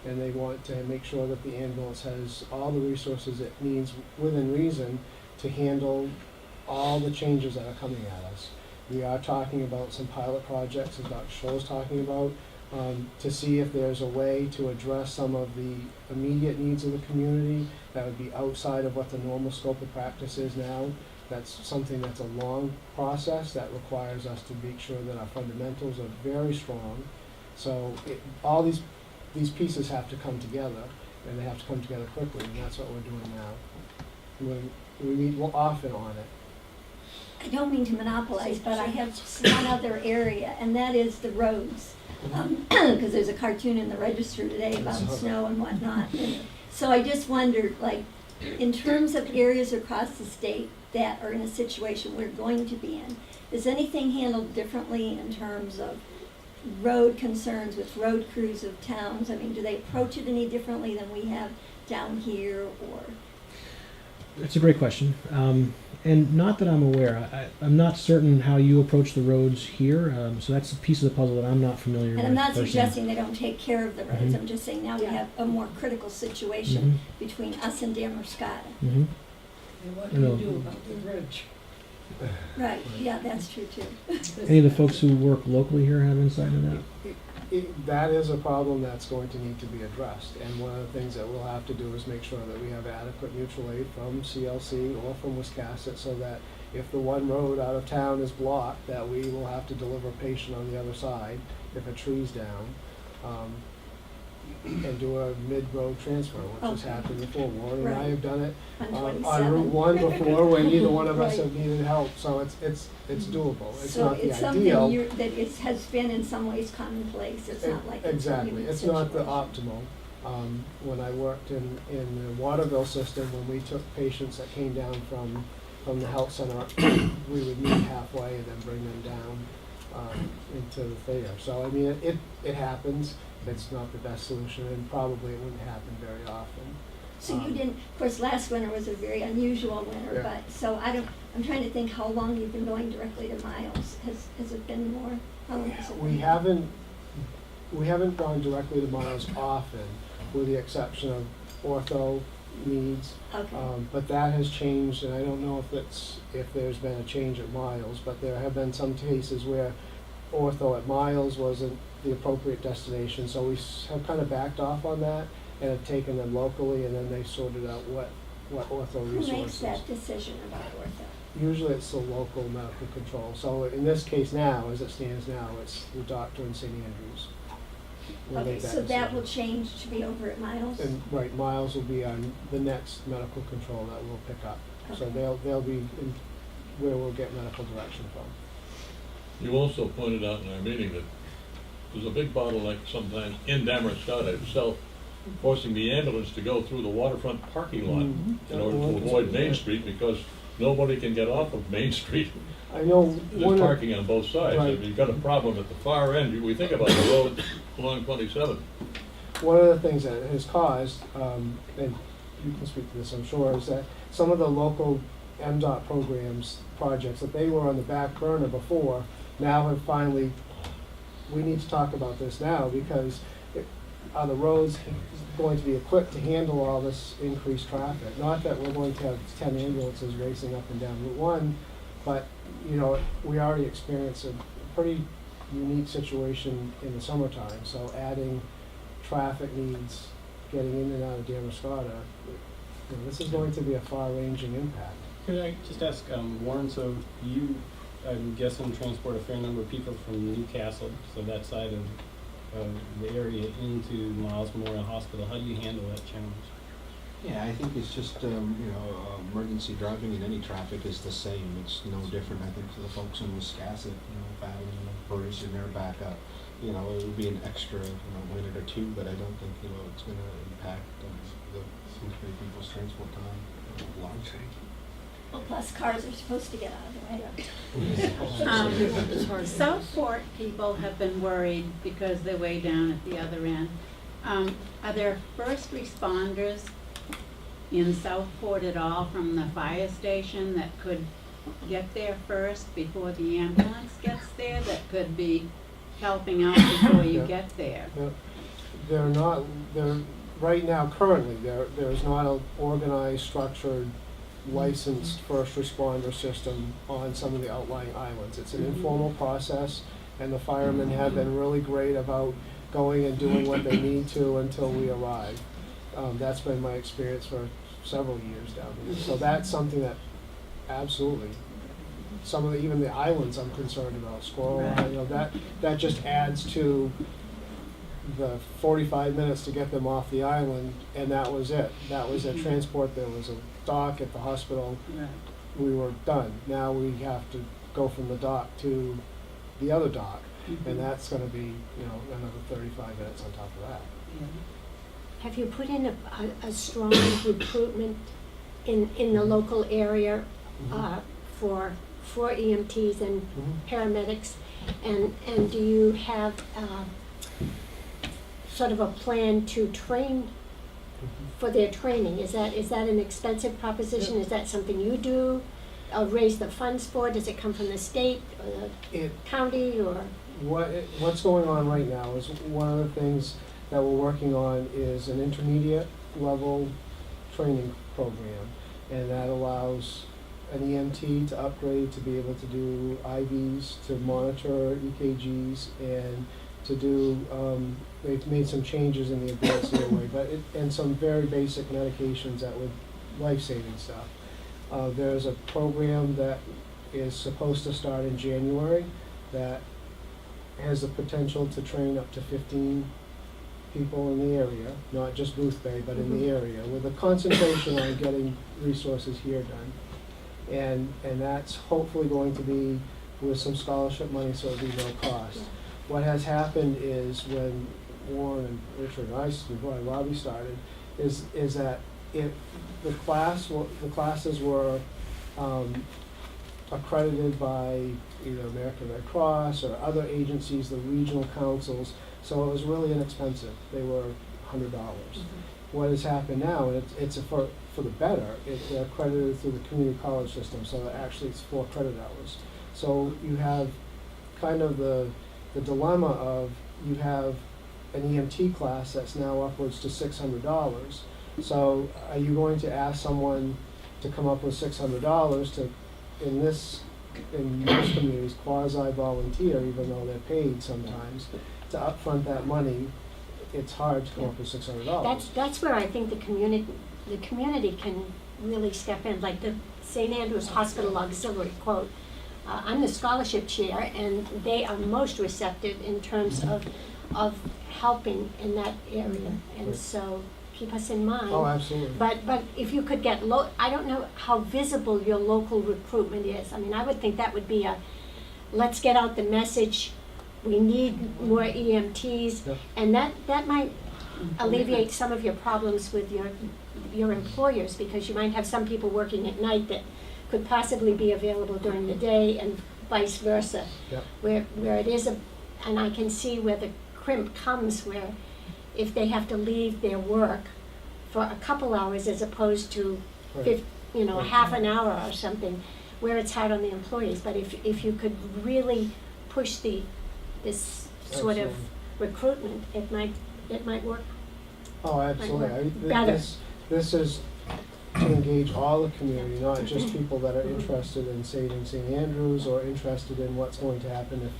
and they want to make sure that the ambulance has all the resources it needs within reason to handle all the changes that are coming at us. We are talking about some pilot projects, as Dr. Scholl is talking about, to see if there's a way to address some of the immediate needs of the community that would be outside of what the normal scope of practice is now. That's something that's a long process that requires us to make sure that our fundamentals are very strong. So all these pieces have to come together, and they have to come together quickly, and that's what we're doing now. We meet often on it. I don't mean to monopolize, but I have one other area, and that is the roads. Because there's a cartoon in the Register today about snow and whatnot. So I just wondered, like, in terms of areas across the state that are in a situation we're going to be in, is anything handled differently in terms of road concerns with road crews of towns? I mean, do they approach it any differently than we have down here, or? That's a great question. And not that I'm aware. I'm not certain how you approach the roads here, so that's a piece of the puzzle that I'm not familiar with. And I'm not personally. suggesting they don't take care of the roads. Mhm. I'm just saying now we have a more critical situation Mhm. between us and Damerscott. Mm-hmm. And what do you do about the bridge? Right, yeah, that's true too. Any of the folks who work locally here have insight into that? That is a problem that's going to need to be addressed, and one of the things that we'll have to do is make sure that we have adequate mutual aid from CLC or from Wiscasset, so that if the one road out of town is blocked, that we will have to deliver a patient on the other side if a tree's down, and do a mid-road transfer, which has happened before. Warren and I have done it On on 27. Route 1 before, when neither one of us Right. have needed help, so it's doable. It's So not the it's ideal. something that has been in some ways commonplace. It's not like it's a Exactly, unique it's not the situation. optimal. When I worked in the Waterville system, when we took patients that came down from from the health center, we would meet halfway and then bring them down into the theater. So, I mean, it happens. It's not the best solution, and probably it wouldn't happen very often. So you didn't, of course, last winter was a very unusual winter, Yeah. but, so I'm trying to think how long you've been going directly to Miles. Has it been more, how long has it been? We haven't gone directly to Miles often, with the exception of ortho needs. Okay, But that has changed, and I don't know if there's been a change at Miles, but there have been some cases where ortho at Miles wasn't the appropriate destination, so we have kind of backed off on that and have taken them locally, and then they sorted out what ortho who resources. makes that decision about ortho? Usually it's the local medical control. So in this case now, as it stands now, it's the doctor in St. Andrews. will Okay, make so that will decision. change to be over at Miles? And, right, Miles will be on the next medical control that we'll pick up. So Okay. they'll be in where we'll get medical direction from. You also pointed out in our meeting that there's a big bottleneck sometimes in Damascus itself, forcing the ambulance to go through the waterfront parking lot in order to avoid Main Street, because nobody can get off of Main Street. I know There's parking on both sides. Right. If you've got a problem at the far end, we think about the road along 27. one of the things that has caused, and you can speak to this, I'm sure, is that some of the local MDOT programs, projects that they were on the back burner before, now have finally, we need to talk about this now, because are the roads going to be equipped to handle all this increased traffic? Not that we're going to have 10 ambulances racing up and down Route 1, but, you know, we already experienced a pretty unique situation in the summertime, so adding traffic needs, getting in and out of Damascata, you know, this is going to be a far-ranging impact. Could I just ask, Warren, so you, I'm guessing, transport a fair number of people from Newcastle, so that side of the area, into Miles Memorial Hospital. How do you handle that challenge? Yeah, I think it's just, emergency driving in any traffic is the same. It's no different, I think, for the folks in Wiscasset, battling a bridge and their backup. It would be an extra, minute or two, but I don't think, it's gonna impact the many people's transport time largely. Well, plus cars are supposed to get out of the way. Southport people have been worried because they're way down at the other end. Are there first responders in Southport at all from the fire station that could get there first before the ambulance gets there, that could be helping out before you Yeah. get there? Right now, currently, there's not an organized, structured, licensed first responder system on some of the outlying islands. It's an informal process, and the firemen have been really great about going and doing what they need to until we arrive. That's been my experience for several years down here. So that's something that absolutely, even the islands I'm concerned about, Squirrel Island, that just adds to the 45 minutes to get them off the island, and that was it. That was a transport. There was a dock at the hospital. Right. We were done. Now we have to go from the dock to the other dock, and that's going to be, another 35 minutes on top of that. Have you put in a strong recruitment in the local area for EMTs and paramedics? And do you have sort of a plan to train for their training? Is that an expensive proposition? Yeah. Is that something you do? Raise the funds for? Does it come from the state or the county or? What's going on right now is one of the things that we're working on is an intermediate level training program, and that allows an EMT to upgrade to be able to do IVs, to monitor EKGs, and to do, they've made some changes in the advanced airway, and some very basic medications that would, life-saving stuff. There's a program that is supposed to start in January that has the potential to train up to 15 people in the area, not just Boothbay, but in the area, with a concentration on getting resources here done. And that's hopefully going to be with some scholarship money, so it'll be no cost. Yeah. What has happened is when Warren and Richard and I, before Robbie started, is that the classes were accredited by either American Red Cross or other agencies, the regional councils, so it was really inexpensive. They were $100. What has happened now, and it's for the better, they're accredited through the community college system, so that actually it's 4 credit hours. So you have kind of the dilemma of you have an EMT class that's now upwards to $600. So are you going to ask someone to come up with $600 to, in most communities, quasi-volunteer, even though they're paid sometimes, to upfront that money? It's hard to come up with $600. That's where I think the community can really step in, like the St. Andrews Hospital Auxiliary quote. I'm the scholarship chair, and they are most receptive in terms of helping in that area, and so keep us in mind. Oh, absolutely. But if you could get I don't know how visible your local recruitment is. I mean, I would think that would be let's get out the message. We need more EMTs, Yeah. and that might alleviate some of your problems with your employers, because you might have some people working at night that could possibly be available during the day, and vice versa. Yep. Where it is and I can see where the crimp comes, where if they have to leave their work for a couple hours as opposed to Right. half an hour or something, where it's hard on the employees. But if you could really push this sort of Absolutely. recruitment, it might work. Oh, absolutely. Better. This is to engage all the community, not just people that are interested in saving St. Andrews or interested in what's going to happen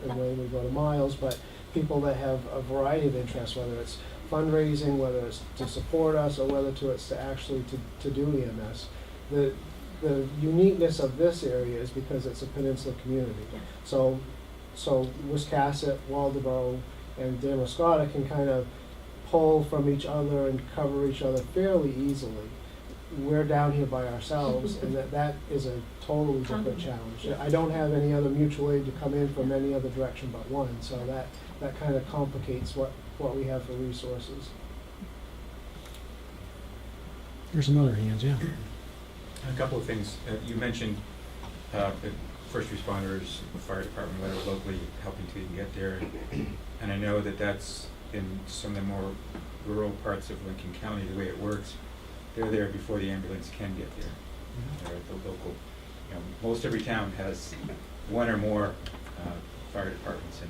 and when we go to Miles, but people that have a variety of interests, whether it's fundraising, whether it's to support us, or whether it's to actually to do EMS. The uniqueness of this area is because it's a peninsula community. So Wiscasset, Waldeboro, and Damascotta can kind of pull from each other and cover each other fairly easily. We're down here by ourselves, and that is a totally different challenge. I don't have any other mutual aid to come in from any other direction but one, so that kind of complicates what we have for resources. There's some other hands, yeah. A couple of things. You mentioned first responders, fire department, whatever, locally helping to even get there. And I know that that's in some of the more rural parts of Lincoln County, the way it works. They're there before the ambulance can get there. They're at the local, most every town has one or more fire departments and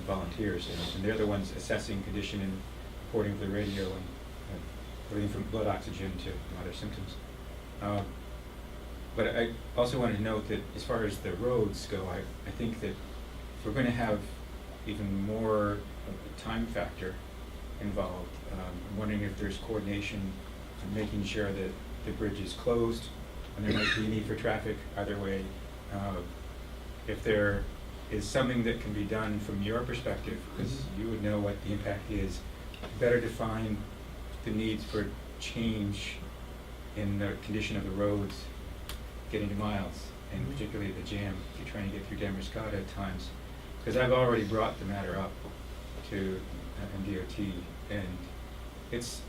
volunteers, and they're the ones assessing condition and reporting to the radio and everything from blood oxygen to other symptoms. But I also wanted to note that as far as the roads go, I think that if we're going to have even more of a time factor involved, I'm wondering if there's coordination in making sure that the bridge is closed and there might be a need for traffic either way. If there is something that can be done from your perspective, because you would know what the impact is, better define the needs for change in the condition of the roads getting to Miles, and particularly the jam if you're trying to get through Damascotta at times. Because I've already brought the matter up to MDOT, and it's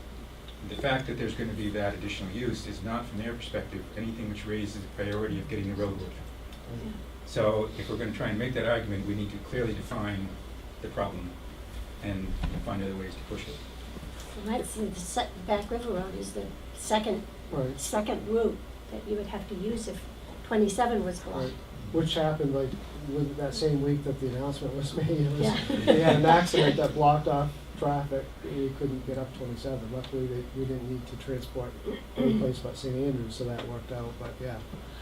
the fact that there's going to be that additional use is not, from their perspective, anything which raises the priority of getting the road working. So if we're going to try and make that argument, we need to clearly define the problem and find other ways to push it. Well, that's the Back River Road is the second route that you would have to use if 27 was blocked. Right. Which happened like with that same week that the announcement was made. Yeah. They had an accident that blocked off traffic. We couldn't get up 27. Luckily, we didn't need to transport any place but St. Andrews, so that worked out. But yeah,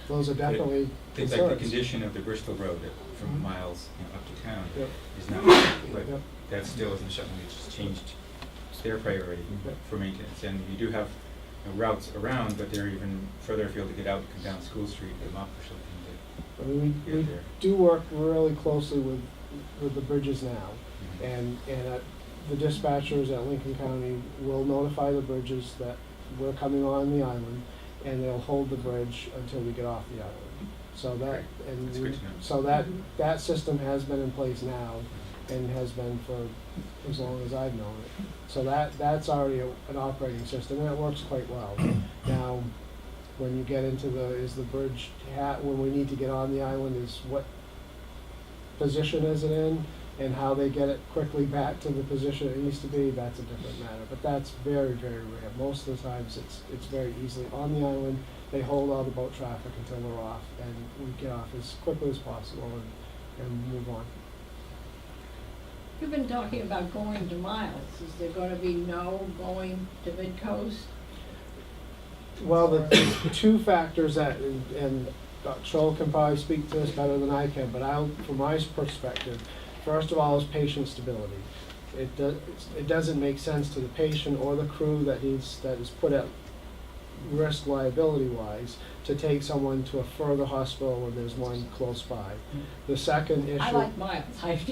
those are definitely Things concerns. like the condition of the Bristol Road from Miles up to town Yep. is not, but Yep. that still isn't something that's changed their priority for maintenance. And you do have routes around, but they're even further afield to get out, come down School Street, come up or something. I mean, we do work really closely with the bridges now, and the dispatchers at Lincoln County will notify the bridges that we're coming on the island, and they'll hold the bridge until we get off the island. So that That's good to know. so that system has been in place now, and has been for as long as I've known it. So that's already an operating system, and it works quite well. Now, when you get into is the bridge, when we need to get on the island, is what position is it in, and how they get it quickly back to the position it needs to be, that's a different matter. But that's very, very rare. Most of the times it's very easily on the island. They hold all the boat traffic until we're off, and we get off as quickly as possible and move on. You've been talking about going to Miles. Is there gonna be no going to Mid-Coast? Well, the two factors that, and Dr. Scholl can probably speak to this better than I can, but from my perspective, first of all is patient stability. It doesn't make sense to the patient or the crew that is put at risk liability-wise to take someone to a further hospital when there's one close by. The second issue. I like Miles.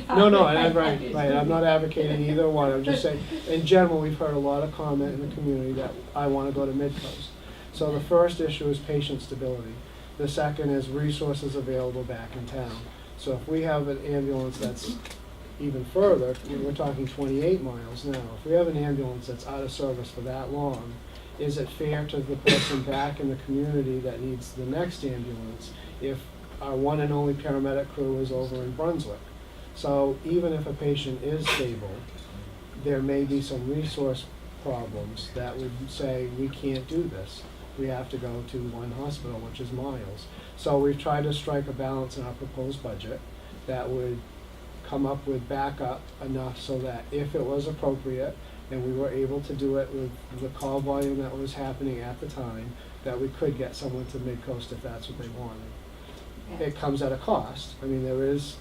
No, right. I'm not advocating either one. I'm just saying, in general, we've heard a lot of comment in the community that I want to go to Mid-Coast. So the first issue is patient stability. The second is resources available back in town. So if we have an ambulance that's even further, we're talking 28 miles now. If we have an ambulance that's out of service for that long, is it fair to the person back in the community that needs the next ambulance if our one and only paramedic crew is over in Brunswick? So even if a patient is stable, there may be some resource problems that would say we can't do this. We have to go to one hospital, which is Miles. So we've tried to strike a balance in our proposed budget that would come up with backup enough so that if it was appropriate and we were able to do it with the call volume that was happening at the time, that we could get someone to Mid-Coast if that's what they wanted. It comes at a cost. I mean, there is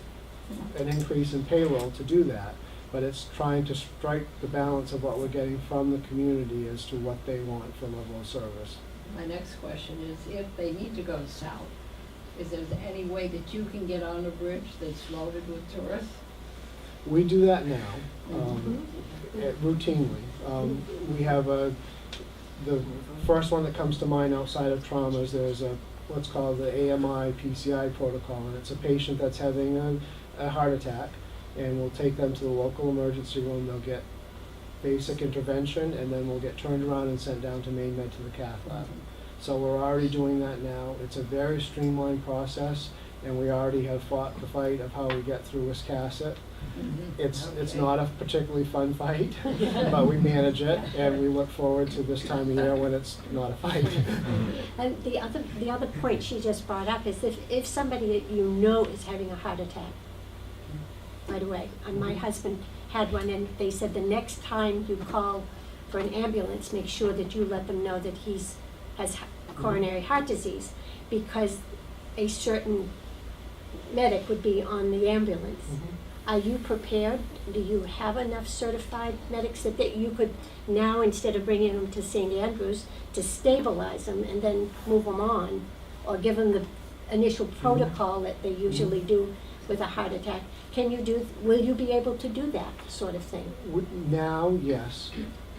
an increase in payroll to do that, but it's trying to strike the balance of what we're getting from the community as to what they want for level of service. My next question is, if they need to go south, is there any way that you can get on a bridge that's loaded with tourists? We do that now, routinely. We have the first one that comes to mind outside of traumas, there's what's called the AMI PCI protocol, and it's a patient that's having a heart attack, and we'll take them to the local emergency room. They'll get basic intervention, and then we'll get turned around and sent down to Maine Med to the cath lab. So we're already doing that now. It's a very streamlined process, and we already have fought the fight of how we get through Wiscasset. It's not a particularly fun fight, but we manage it, and we look forward to this time of year when it's not a fight. And the other point she just brought up is if somebody that you know is having a heart attack right away, and my husband had one, and they said the next time you call for an ambulance, make sure that you let them know that has coronary heart disease, because a certain medic would be on the ambulance. Are you prepared? Do you have enough certified medics that you could now, instead of bringing them to St. Andrews, to stabilize them and then move them on, or give them the initial protocol that they usually do with a heart attack? Will you be able to do that sort of thing? Now, yes.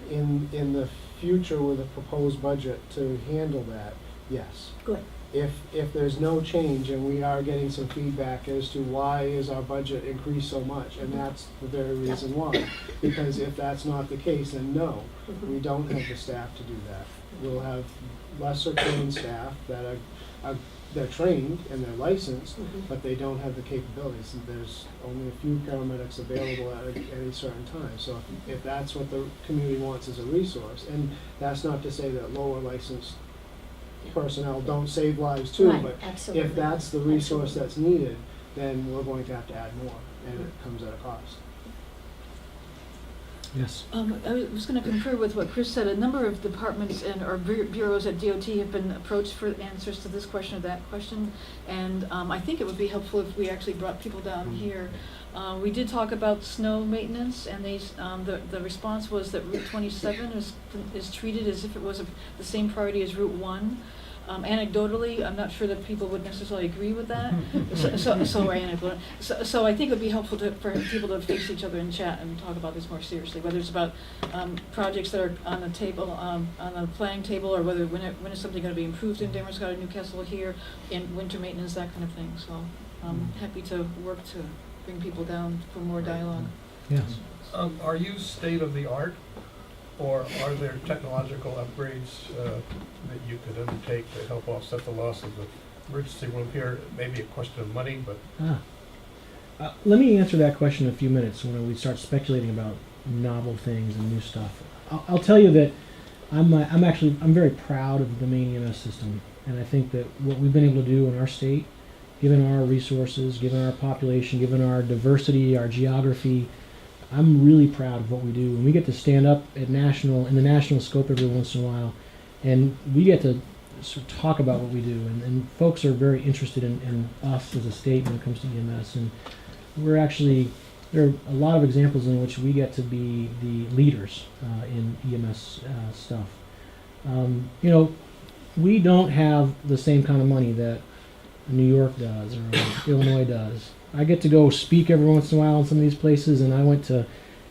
In the future, with a proposed budget to handle that, yes. Good. If there's no change, and we are getting some feedback as to why is our budget increased so much, and that's the very reason why. Because if that's not the case, then no, we don't have the staff to do that. We'll have lesser trained staff that they're trained and they're licensed, but they don't have the capabilities. And there's only a few paramedics available at any certain time. So if that's what the community wants as a resource, and that's not to say that lower licensed personnel don't save lives too, Right, but absolutely. if that's the resource that's needed, then we're going to have to add more, and it comes at a cost. Yes. I was going to concur with what Chris said. A number of departments and our bureaus at DOT have been approached for answers to this question or that question, and I think it would be helpful if we actually brought people down here. We did talk about snow maintenance, and the response was that Route 27 is treated as if it was the same priority as Route 1. Anecdotally, I'm not sure that people would necessarily agree with that. So I think it would be helpful for people to face each other and chat and talk about this more seriously, whether it's about projects that are on the table, on the planning table, or whether when is something going to be improved in Damerscott or Newcastle here, in winter maintenance, that kind of thing. So I'm happy to work to bring people down for more dialogue. Yes. Are you state of the art Or are there technological upgrades that you could undertake to help offset the loss of the emergency room here? Maybe a question of money, but Let me answer that question in a few minutes when we start speculating about novel things and new stuff. I'll tell you that I'm very proud of the Maine EMS system, and I think that what we've been able to do in our state, given our resources, given our population, given our diversity, our geography, I'm really proud of what we do. And we get to stand up at in the national scope every once in a while, and we get to sort of talk about what we do. And folks are very interested in us as a state when it comes to EMS. And there are a lot of examples in which we get to be the leaders in EMS stuff. We don't have the same kind of money that New York does or Illinois does. I get to go speak every once in a while in some of these places, and I went to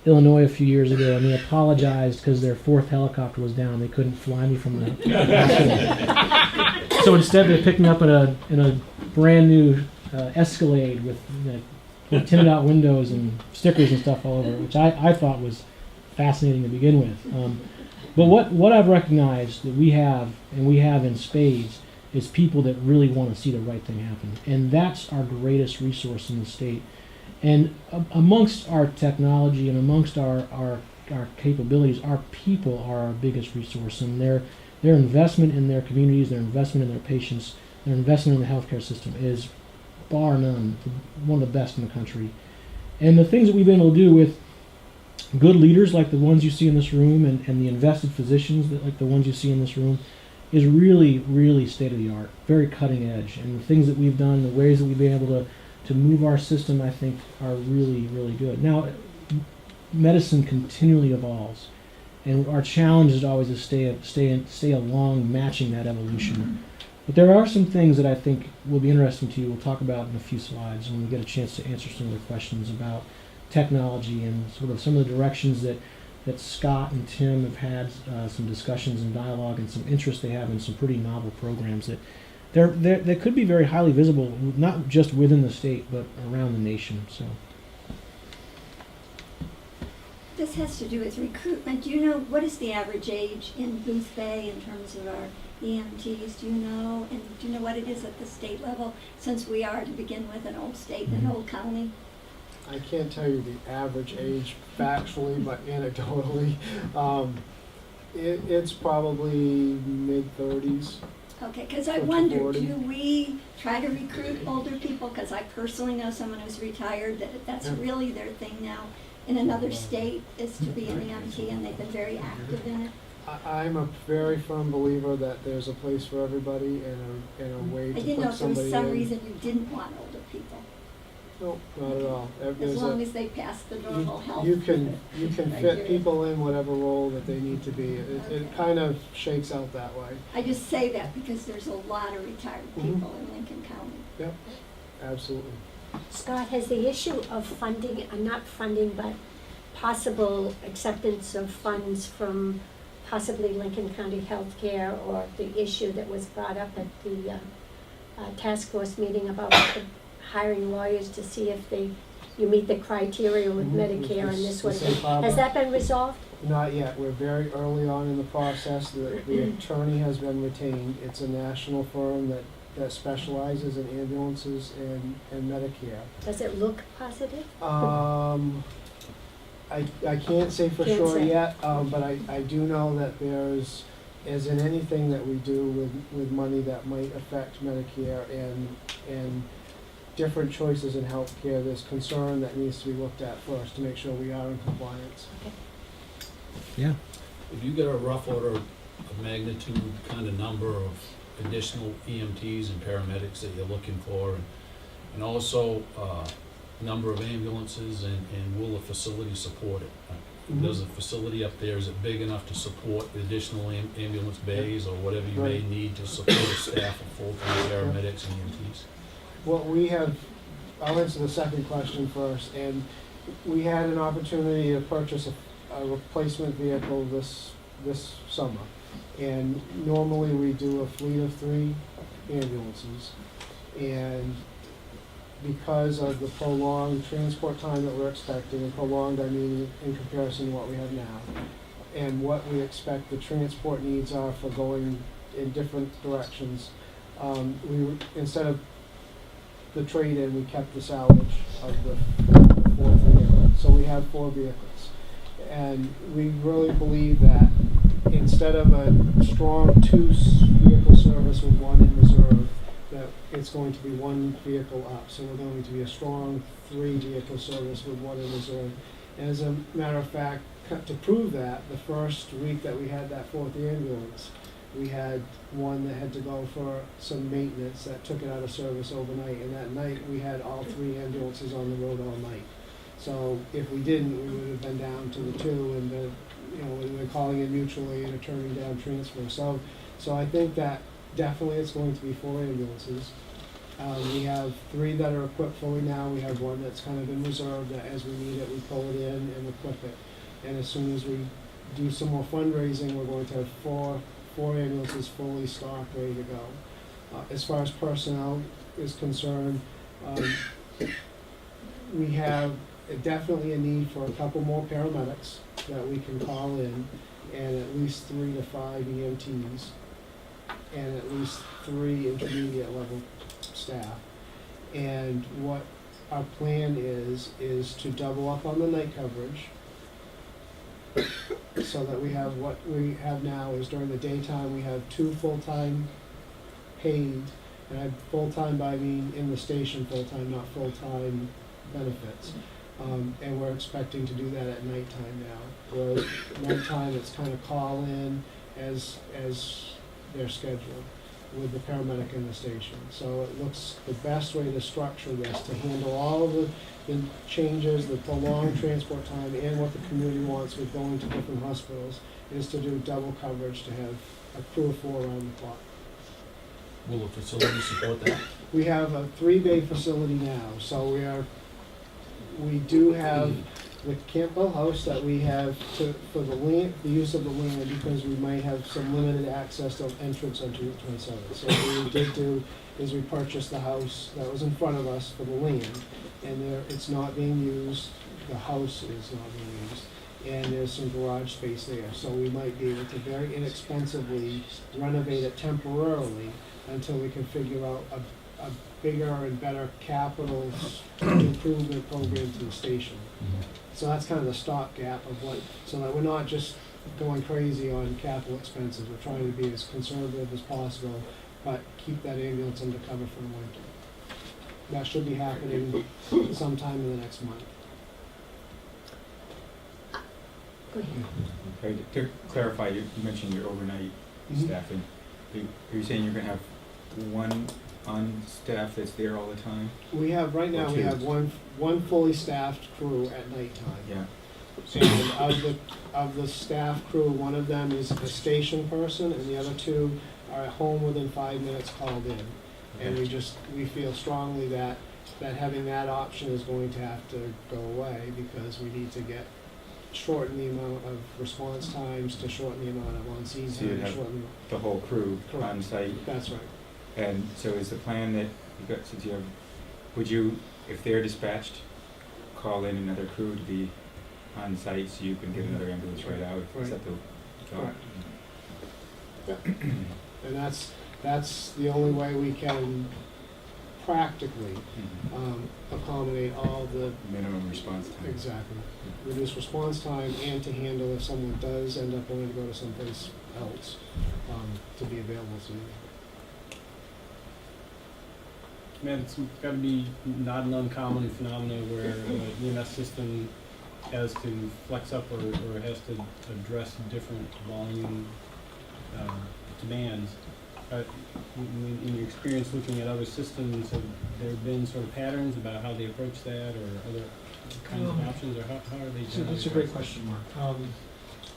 Illinois a few years ago, and they apologized because their 4th helicopter was down. They couldn't fly me from the hospital. So instead, they picked me up in a brand new Escalade with tinted out windows and stickers and stuff all over it, which I thought was fascinating to begin with. But what I've recognized that we have in spades is people that really want to see the right thing happen. And that's our greatest resource in the state. And amongst our technology and amongst our capabilities, our people are our biggest resource. And their investment in their communities, their investment in their patients, their investment in the healthcare system is bar none one of the best in the country. And the things that we've been able to do with good leaders like the ones you see in this room and the invested physicians like the ones you see in this room is really, really state-of-the-art, very cutting edge. And the things that we've done, the ways that we've been able to move our system, I think, are really, really good. Now, medicine continually evolves, and our challenge is always to stay along matching that evolution. But there are some things that I think will be interesting to you. We'll talk about in a few slides when we get a chance to answer some of the questions about technology and sort of some of the directions that Scott and Tim have had some discussions and dialogue and some interest they have in some pretty novel programs that could be very highly visible, not just within the state, but around the nation. So This has to do with recruitment. Do you know, what is the average age in Boothbay in terms of our EMTs? Do you know? And do you know what it is at the state level, since we are, to begin with, an old state and an old county? I can't tell you the average age factually, but anecdotally, it's probably mid-30s. Okay, because I 50, wonder, 40. do we try to recruit older people? Because I personally know someone who's retired that's Yeah. really their thing now in another state, is to be an EMT, and they've been very active in it. I'm a very firm believer that there's a place for everybody and a way I to didn't know put if there was somebody some in. reason you didn't want older people, No, not at all. as long as they pass the normal health. You can fit criteria. people in whatever role that they need to be. It kind of shakes out that way. I just say that because there's a lot of retired Mhm. people in Lincoln County. Yep, absolutely. Scott, has the issue of funding, not funding, but possible acceptance of funds from possibly Lincoln County Healthcare, or the issue that was brought up at the task force meeting about the hiring lawyers to see if you meet the criteria with Mhm. Medicare and this sort of The thing. safe harbor. Has that been resolved? Not yet. We're very early on in the process. The attorney has been retained. It's a national firm that specializes in ambulances and Medicare. Does it look positive? I can't say for Can't sure say. yet, but I do know that there's, as in anything that we do with money that might affect Medicare and different choices in healthcare, there's concern that needs to be looked at first to make sure we are in compliance. yeah. If you get a rough order of magnitude kind of number of additional EMTs and paramedics that you're looking for, and also number of ambulances, and will the facility support it? Does the facility up there, is it big enough to support the additional ambulance bays or whatever you may Right. need to support a staff of full-time paramedics and EMTs? What we have, I'll answer the second question first, and we had an opportunity to purchase a replacement vehicle this summer. And normally we do a fleet of 3 ambulances. And because of the prolonged transport time that we're expecting, and prolonged I mean in comparison to what we have now, and what we expect the transport needs are for going in different directions. Instead of the trade-in, we kept the salvage of the fourth vehicle. So we have 4 vehicles. And we really believe that instead of a strong 2-vehicle service with 1 in reserve, that it's going to be 1 vehicle up. So we're going to be a strong 3-vehicle service with 1 in reserve. And as a matter of fact, to prove that, the first week that we had that 4th ambulance, we had one that had to go for some maintenance that took it out of service overnight. And that night, we had all 3 ambulances on the road all night. So if we didn't, we would have been down to the 2, and we were calling in mutually and turning down transfer. So I think that definitely it's going to be 4 ambulances. We have 3 that are equipped fully now. We have 1 that's kind of in reserve that as we need it, we pull it in and equip it. And as soon as we do some more fundraising, we're going to have 4 ambulances fully stocked, ready to go. As far as personnel is concerned, we have definitely a need for a couple more paramedics that we can call in, and at least 3 to 5 EMTs, and at least 3 intermediate level staff. And what our plan is to double up on the night coverage, so that we have what we have now is during the daytime we have 2 full-time paid, and I full-time by I mean in the station full-time, not full-time benefits. And we're expecting to do that at nighttime now. Whereas nighttime it's kind of call in as they're scheduled with the paramedic in the station. So it looks the best way to structure this to handle all of the changes, the prolonged transport time, and what the community wants with going to different hospitals is to do double coverage, to have a crew of 4 around the clock. Will the facility support that? We have a 3-bay facility now, so we do have the Campbell House that we have for the land, the use of the land, because we might have some limited access to entrance onto Route 27. So what we did do is we purchased the house that was in front of us for the land, and it's not being used, the house is not being used, and there's some garage space there. So we might be able to very inexpensively renovate it temporarily until we can figure out a bigger and better capital improvement program to the station. So that's kind of the stopgap of so that we're not just going crazy on capital expenses. We're trying to be as conservative as possible, but keep that ambulance under cover for the winter. That should be happening sometime in the next month. Go ahead. Okay, to clarify, you mentioned your overnight staffing. Are you saying you're gonna have 1 on staff that's there all the time? We have, right now, we have one fully staffed crew at nighttime. Yeah. And of the staff crew, 1 of them is a station person, and the other 2 are at home within 5 minutes called in. And we feel strongly that having that option is going to have to go away, because we need to shorten the amount of response times, to shorten the amount of on-scene So you'd time, have shorten the whole crew Correct. on site? That's right. And so is the plan that would you, if they're dispatched, call in another crew to be on site so you can get another ambulance right out? Is that the thought? Correct. And that's the only way we can practically accommodate all the minimum response time. Exactly. Reduce response time, and to handle if someone does end up wanting to go to someplace else, to be available to them. Man, it's got to be not an uncommon phenomenon where the EMS system has to flex up or has to address different volume demands. In your experience looking at other systems, have there been sort of patterns about how they approach that, or other kinds of options, or how are they generally? That's a great question, Mark.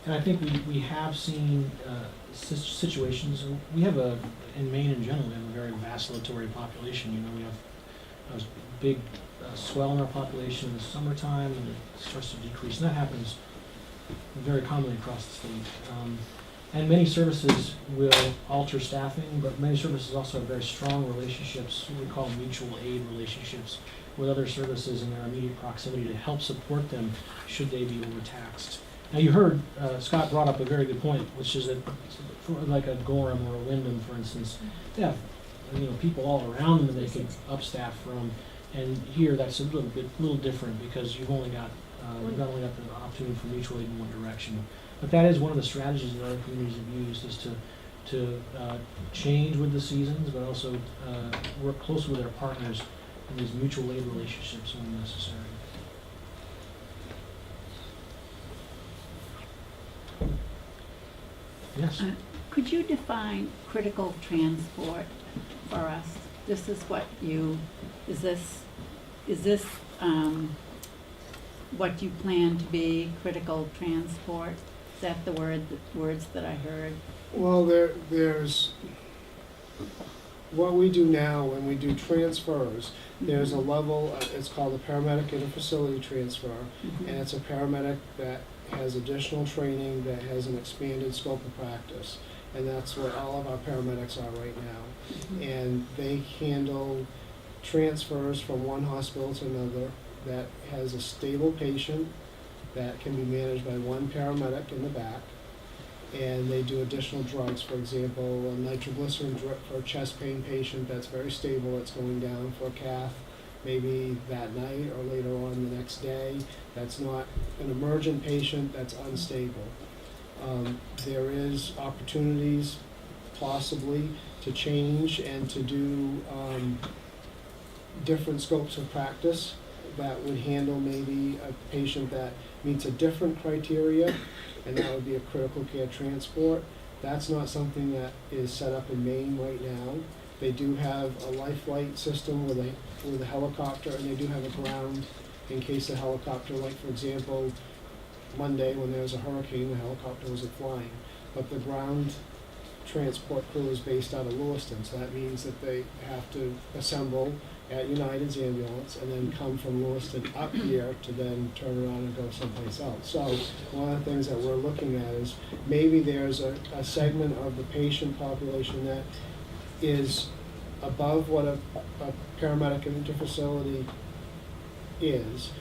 And I think we have seen situations. We have in Maine in general, we have a very vacillatory population. You know, we have a big swell in our population in the summertime, and it starts to decrease. And that happens very commonly across the state. And many services will alter staffing, but many services also have very strong relationships, what we call mutual aid relationships, with other services in their immediate proximity to help support them should they be overtaxed. Now you heard Scott brought up a very good point, which is that for like a Gorham or a Wyndham, for instance, they have people all around them that they can upstaff from, and here that's a little different because you've only got the opportunity for mutual aid in one direction. But that is one of the strategies that other communities have used is to change with the seasons, but also work closely with their partners in these mutual aid relationships when necessary. Yes. Could you define critical transport for us? This is what is this what you plan to be, critical transport? Is that the words that I heard? Well, there's what we do now when we do transfers. There's a level, it's called a paramedic interfacility transfer, and it's a paramedic that has additional training, that has an expanded scope of practice, and that's what all of our paramedics are right now. And they handle transfers from one hospital to another that has a stable patient that can be managed by one paramedic in the back, and they do additional drugs. For example, a nitroglycerin drip for a chest pain patient that's very stable, that's going down for a cath maybe that night or later on the next day. That's not an emergent patient that's unstable. There is opportunities possibly to change and to do different scopes of practice that would handle maybe a patient that meets a different criteria, and that would be a critical care transport. That's not something that is set up in Maine right now. They do have a life flight system with a helicopter, and they do have a ground in case the helicopter, like for example, Monday when there was a hurricane, the helicopter wasn't flying. But the ground transport crew is based out of Lewiston, so that means that they have to assemble at United's ambulance and then come from Lewiston up here to then turn around and go someplace else. So one of the things that we're looking at is maybe there's a segment of the patient population that is above what a paramedic interfacility is,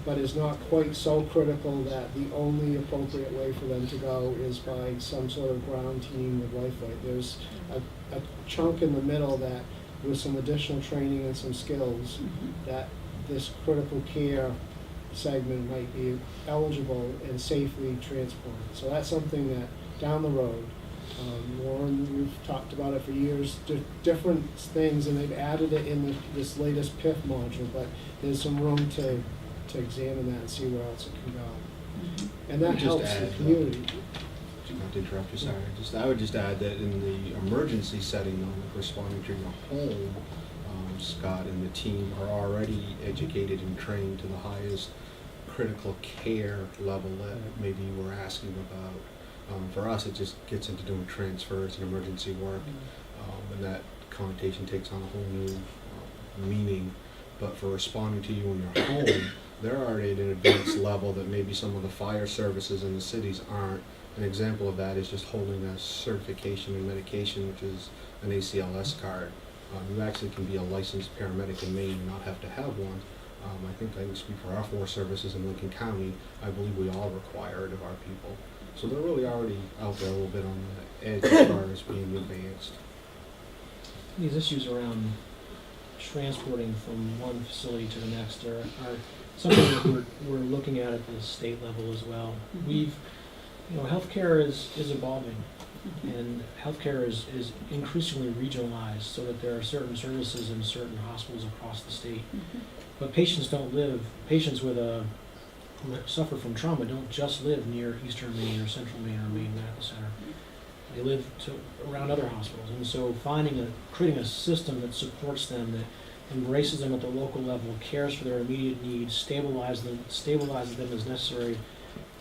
but is not quite so critical that the only appropriate way for them to go is by some sort of ground team with life flight. There's a chunk in the middle that, with some additional training and some skills, that this critical care segment might be eligible and safely transported. So that's something that down the road, Warren, we've talked about it for years, different things, and they've added it in this latest PIF module, but there's some room to examine that and see where else it can go. And that helps the community. Not to interrupt you, sorry. I would just add that in the emergency setting, though, responding to your home, Scott and the team are already educated and trained to the highest critical care level that maybe you were asking about. For us, it just gets into doing transfers and emergency work, and that connotation takes on a whole new meaning. But for responding to you in your home, they're already at an advanced level that maybe some of the fire services in the cities aren't. An example of that is just holding a certification in medication, which is an ACLS card. You actually can be a licensed paramedic in Maine and not have to have one. I think I can speak for our 4 services in Lincoln County. I believe we all require it of our people. So they're really already out there a little bit on the edge as far as being advanced. These issues around transporting from one facility to the next are something that we're looking at the state level as well. Healthcare is evolving, and healthcare is increasingly regionalized so that there are certain services in certain hospitals across the state. But patients who suffer from trauma don't just live near Eastern Maine or Central Maine or Maine Medical Center. They live around other hospitals, and so creating a system that supports them, that embraces them at the local level, cares for their immediate needs, stabilizes them as necessary,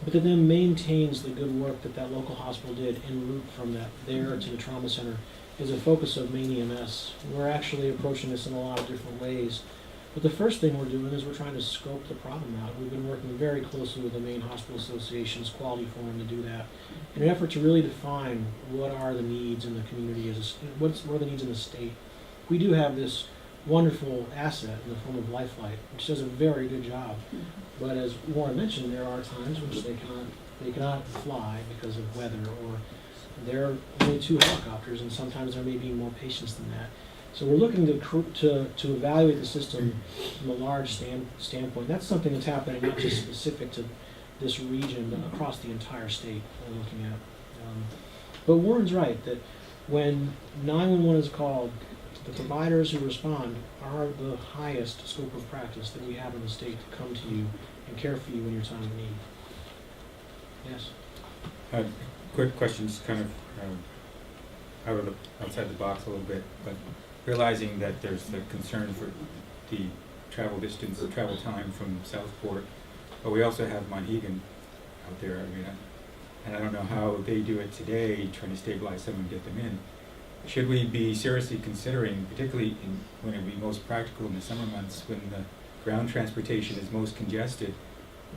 but that then maintains the good work that local hospital did en route from there to the trauma center is a focus of Maine EMS. We're actually approaching this in a lot of different ways. But the first thing we're doing is we're trying to scope the problem out. We've been working very closely with the Maine Hospital Association's Quality Forum to do that, in an effort to really define what are the needs in the community, what are the needs in the state. We do have this wonderful asset in the form of Lifeline, which does a very good job. But as Warren mentioned, there are times which they cannot they cannot fly because of weather, or there are only 2 helicopters, and sometimes there may be more patients than that. So we're looking to evaluate the system from a large standpoint. That's something that's happening not just specific to this region, but across the entire state we're looking at. But Warren's right that when 911 is called, the providers who respond are the highest scope of practice that we have in the state to come to you and care for you in your time of need. Yes? Quick question, just kind of outside the box a little bit, but realizing that there's the concern for the travel distance, the travel time from Southport, but we also have Monhegan out there. I mean, and I don't know how they do it today, trying to stabilize someone and get them in. Should we be seriously considering, particularly when it would be most practical in the summer months, when the ground transportation is most congested,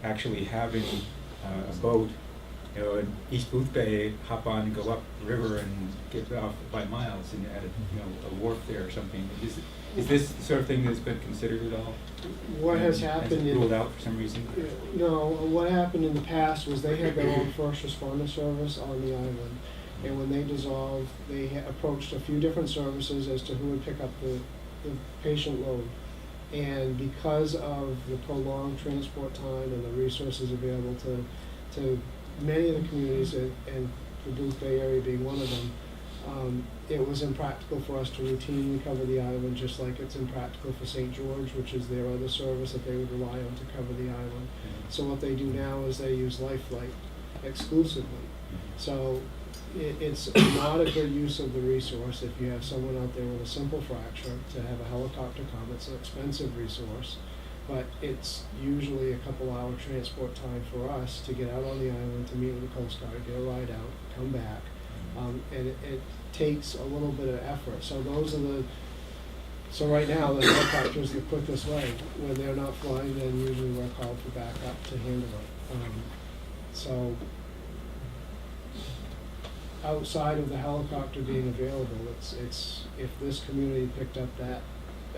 actually having a boat, you know, in East Boothbay, hop on and go up the river and get off by Miles and at a wharf there or something? Is this the sort of thing that's been considered at all? What has happened ruled out for some reason? No, what happened in the past was they had their own first responder service on the island. And when they dissolved, they approached a few different services as to who would pick up the patient load. And because of the prolonged transport time and the resources available to many of the communities, and the Boothbay area being one of them, it was impractical for us to routinely cover the island, just like it's impractical for St. George, which is their other service that they would rely on to cover the island. So what they do now is they use Lifelight exclusively. So it's not a good use of the resource if you have someone out there with a simple fracture to have a helicopter come. It's an expensive resource, but it's usually a couple-hour transport time for us to get out on the island, to meet with the Coast Guard, get a ride out, come back. And it takes a little bit of effort. So so right now the helicopters the quickest way. When they're not flying, then usually we're called for backup to handle it. So outside of the helicopter being available, it's if this community picked up that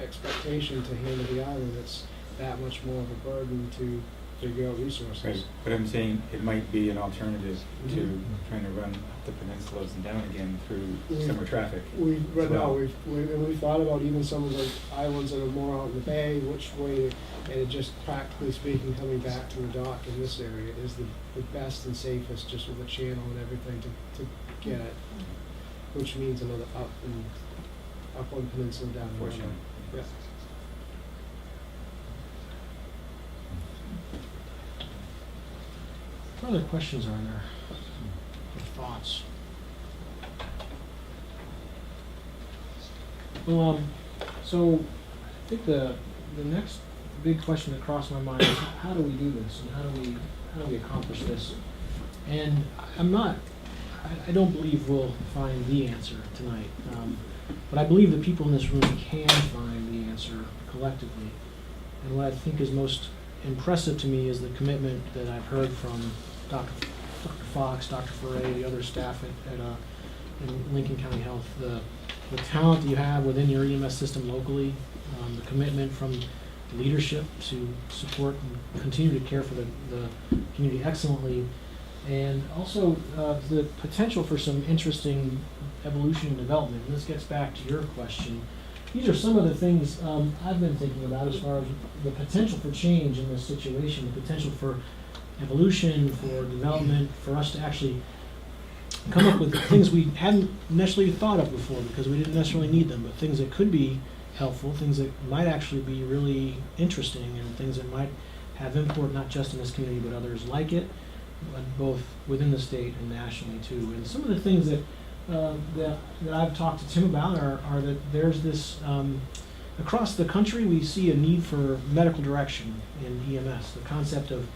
expectation to handle the island, it's that much more of a burden to figure out resources. Right, but I'm saying it might be an alternative to trying to run up the peninsulas and down again through summer traffic. We've thought about even some of the islands that are more out in the bay, which way, and it just practically speaking, coming back to the dock in this area is the best and safest, just with the channel and everything to get it, which means another up on peninsula, down the river. Yeah. What other questions are there? Or thoughts? Well, so I think the next big question that crossed my mind is how do we do this, and how do we accomplish this? And I don't believe we'll find the answer tonight, but I believe the people in this room can find the answer collectively. And what I think is most impressive to me is the commitment that I've heard from Dr. Fox, Dr. Foray, the other staff in Lincoln County Health, the talent that you have within your EMS system locally, the commitment from leadership to support and continue to care for the community excellently, and also the potential for some interesting evolution and development. And this gets back to your question. These are some of the things I've been thinking about as far as the potential for change in this situation, the potential for evolution, for development, for us to actually come up with things we hadn't necessarily thought of before because we didn't necessarily need them, but things that could be helpful, things that might actually be really interesting, and things that might have import not just in this community but others like it, but both within the state and nationally too. And some of the things that I've talked to Tim about are that there's this, across the country we see a need for medical direction in EMS, the concept of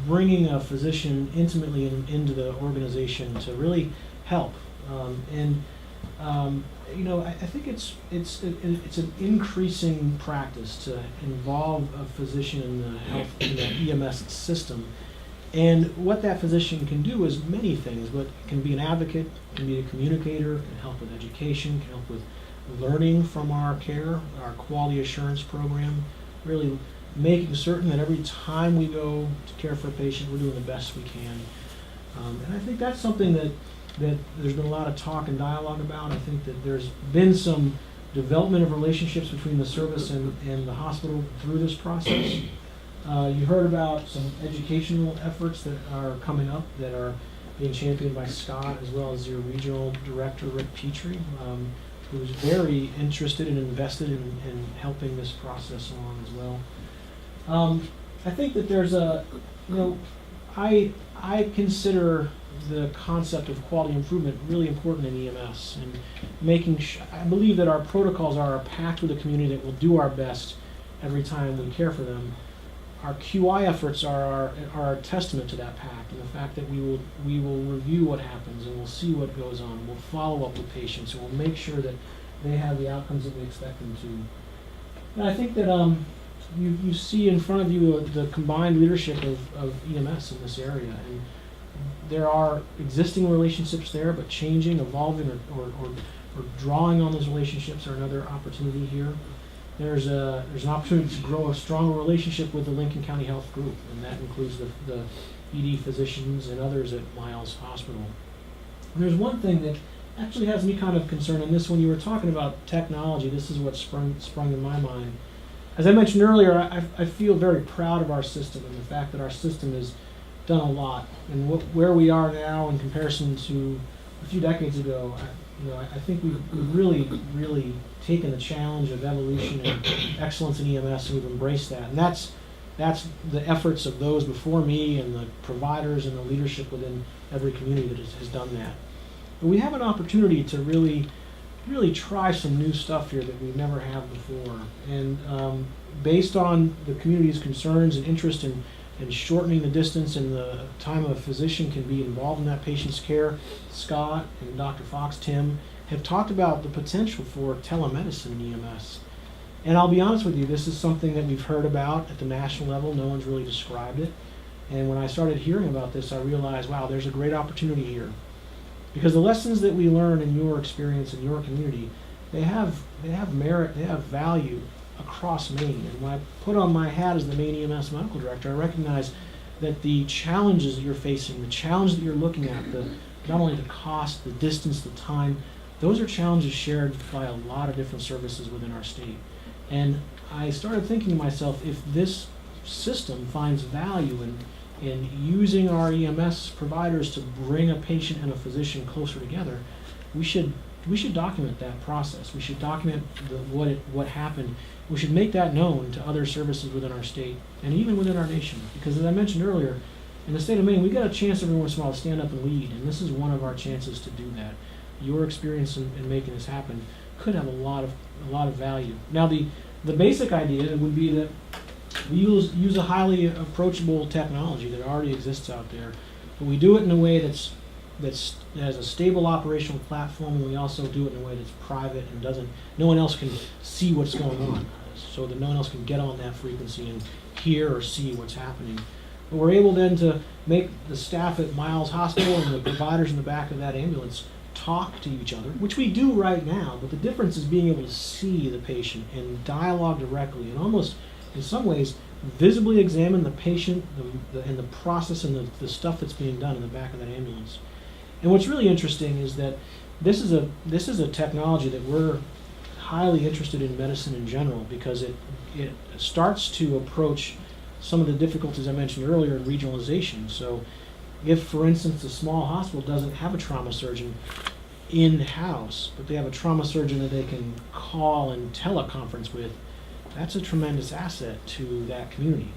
bringing a physician intimately into the organization to really help. I think it's an increasing practice to involve a physician in the EMS system. And what that physician can do is many things, but can be an advocate, can be a communicator, can help with education, can help with learning from our care, our quality assurance program, really making certain that every time we go to care for a patient, we're doing the best we can. And I think that's something that there's been a lot of talk and dialogue about. I think that there's been some development of relationships between the service and the hospital through this process. You heard about some educational efforts that are coming up that are being championed by Scott, as well as your regional director, Rick Petrie, who's very interested and invested in helping this process along as well. I think that there's I consider the concept of quality improvement really important in EMS, and I believe that our protocols are packed with a community that will do our best every time we care for them. Our QI efforts are a testament to that pact, and the fact that we will review what happens, and we'll see what goes on. We'll follow up with patients, and we'll make sure that they have the outcomes that we expect them to. And I think that you see in front of you the combined leadership of EMS in this area, and there are existing relationships there, but changing, evolving, or drawing on those relationships are another opportunity here. There's an opportunity to grow a stronger relationship with the Lincoln County Health Group, and that includes the ED physicians and others at Miles Hospital. And there's one thing that actually has me kind of concerned, and this, when you were talking about technology, this is what sprung in my mind. As I mentioned earlier, I feel very proud of our system and the fact that our system has done a lot. And where we are now in comparison to a few decades ago, I think we've really taken the challenge of evolution and excellence in EMS, and we've embraced that. And that's the efforts of those before me and the providers and the leadership within every community that has done that. But we have an opportunity to really try some new stuff here that we've never had before. And based on the community's concerns and interest in shortening the distance and the time a physician can be involved in that patient's care, Scott and Dr. Fox, Tim, have talked about the potential for telemedicine in EMS. And I'll be honest with you, this is something that we've heard about at the national level. No one's really described it. And when I started hearing about this, I realized, wow, there's a great opportunity here. Because the lessons that we learn in your experience in your community, they have merit, they have value across Maine. And when I put on my hat as the Maine EMS medical director, I recognize that the challenges that you're facing, the challenge that you're looking at, not only the cost, the distance, the time, those are challenges shared by a lot of different services within our state. And I started thinking to myself, if this system finds value in using our EMS providers to bring a patient and a physician closer together, we should document that process. We should document what happened. We should make that known to other services within our state and even within our nation. Because as I mentioned earlier, in the state of Maine, we got a chance every once in a while to stand up and lead, and this is one of our chances to do that. Your experience in making this happen could have a lot of value. Now, the basic idea would be that we use a highly approachable technology that already exists out there, but we do it in a way that has a stable operational platform, and we also do it in a way that's private and no one else can see what's going on, so that no one else can get on that frequency and hear or see what's happening. But we're able then to make the staff at Miles Hospital and the providers in the back of that ambulance talk to each other, which we do right now, but the difference is being able to see the patient and dialogue directly and almost, in some ways, visibly examine the patient and the process and the stuff that's being done in the back of that ambulance. And what's really interesting is that this is a technology that we're highly interested in medicine in general, because it starts to approach some of the difficulties I mentioned earlier in regionalization. So if, for instance, a small hospital doesn't have a trauma surgeon in-house, but they have a trauma surgeon that they can call and teleconference with, that's a tremendous asset to that community.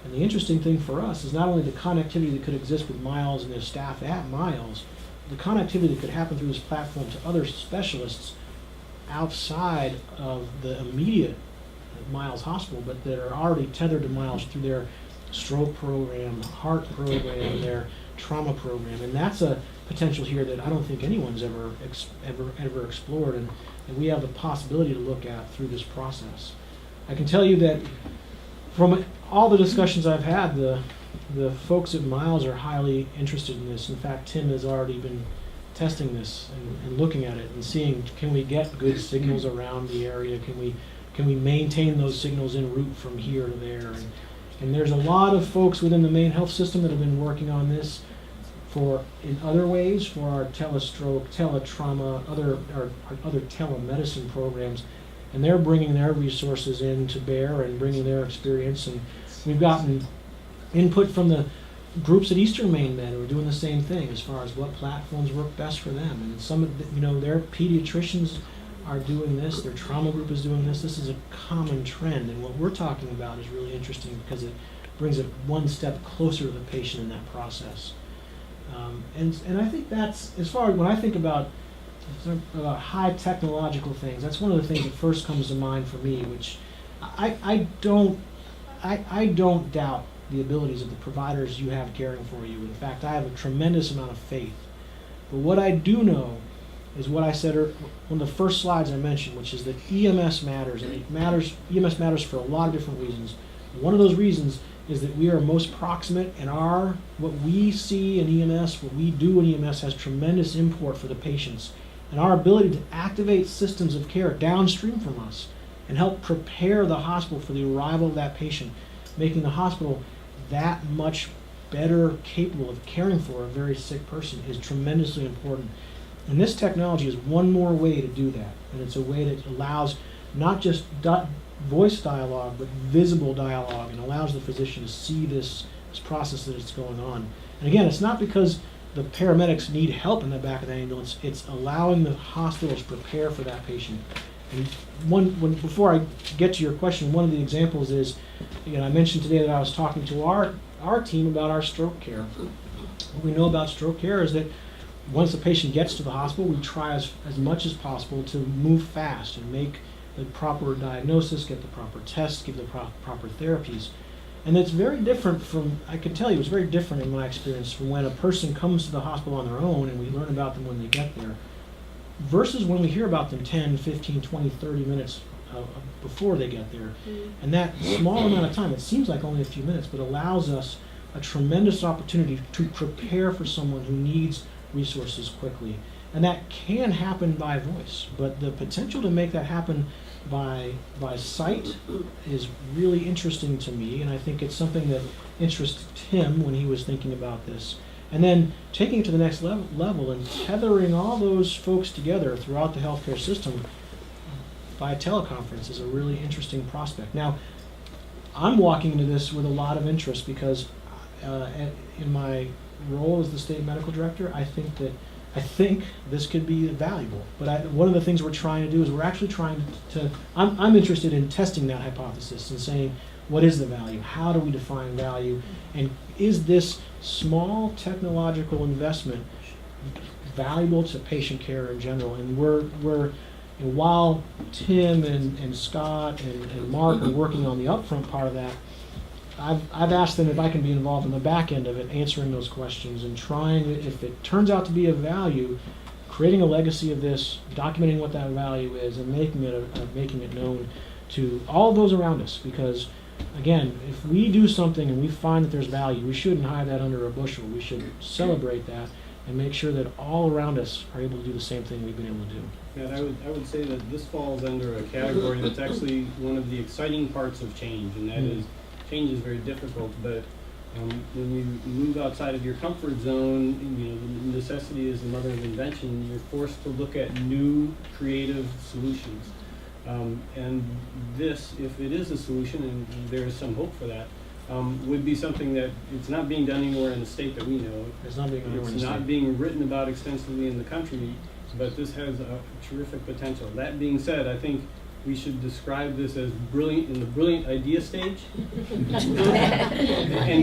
And the interesting thing for us is not only the connectivity that could exist with Miles and their staff at Miles, the connectivity that could happen through this platform to other specialists outside of the immediate Miles Hospital, but that are already tethered to Miles through their stroke program, heart program, their trauma program. And that's a potential here that I don't think anyone's ever explored, and we have the possibility to look at through this process. I can tell you that from all the discussions I've had, the folks at Miles are highly interested in this. In fact, Tim has already been testing this and looking at it and seeing, can we get good signals around the area? Can we can we maintain those signals en route from here to there? And there's a lot of folks within the Maine health system that have been working on this in other ways, for our telestroke, teletrauma, our other telemedicine programs, and they're bringing their resources in to bear and bringing their experience. And we've gotten input from the groups at Eastern Maine Med who are doing the same thing as far as what platforms work best for them. And some of their pediatricians are doing this, their trauma group is doing this. This is a common trend, and what we're talking about is really interesting because it brings it one step closer to the patient in that process. And I think that's, as far as when I think about high technological things, that's one of the things that first comes to mind for me, which I don't doubt the abilities of the providers you have caring for you. In fact, I have a tremendous amount of faith. But what I do know is what I said one of the first slides I mentioned, which is that EMS matters, and EMS matters for a lot of different reasons. One of those reasons is that we are most proximate, and what we see in EMS, what we do in EMS has tremendous import for the patients. And our ability to activate systems of care downstream from us and help prepare the hospital for the arrival of that patient, making the hospital that much better capable of caring for a very sick person, is tremendously important. And this technology is one more way to do that. And it's a way that allows not just voice dialogue, but visible dialogue, and allows the physician to see this process that is going on. And again, it's not because the paramedics need help in the back of the ambulance, it's allowing the hospital to prepare for that patient. And before I get to your question, one of the examples is, again, I mentioned today that I was talking to our team about our stroke care. What we know about stroke care is that once the patient gets to the hospital, we try as much as possible to move fast and make the proper diagnosis, get the proper tests, give the proper therapies. And it's very different I can tell you, it's very different in my experience from when a person comes to the hospital on their own and we learn about them when they get there, versus when we hear about them 10, 15, 20, 30 minutes before they get there. And that small amount of time, it seems like only a few minutes, but allows us a tremendous opportunity to prepare for someone who needs resources quickly. And that can happen by voice, but the potential to make that happen by sight is really interesting to me, and I think it's something that interested Tim when he was thinking about this. And then taking it to the next level and tethering all those folks together throughout the healthcare system by teleconference is a really interesting prospect. Now, I'm walking into this with a lot of interest because in my role as the state medical director, I think this could be valuable. But one of the things we're trying to do is we're actually trying to I'm interested in testing that hypothesis and saying, what is the value? How do we define value? And is this small technological investment valuable to patient care in general? And while Tim and Scott and Mark are working on the upfront part of that, I've asked them if I can be involved in the back end of it, answering those questions and trying, if it turns out to be of value, creating a legacy of this, documenting what that value is, and making it known to all those around us. Because, again, if we do something and we find that there's value, we shouldn't hide that under a bushel. We should celebrate that and make sure that all around us are able to do the same thing we've been able to do. And I would say that this falls under a category that's actually one of the exciting parts of change, and that is, change is very difficult, but when you move outside of your comfort zone, the necessity is the mother of invention. You're forced to look at new, creative solutions. And this, if it is a solution, and there is some hope for that, would be something that it's not being done anywhere in the state that we know. It's not being anywhere in the state. It's not being written about extensively in the country, but this has a terrific potential. That being said, I think we should describe this as brilliant in the brilliant idea stage, and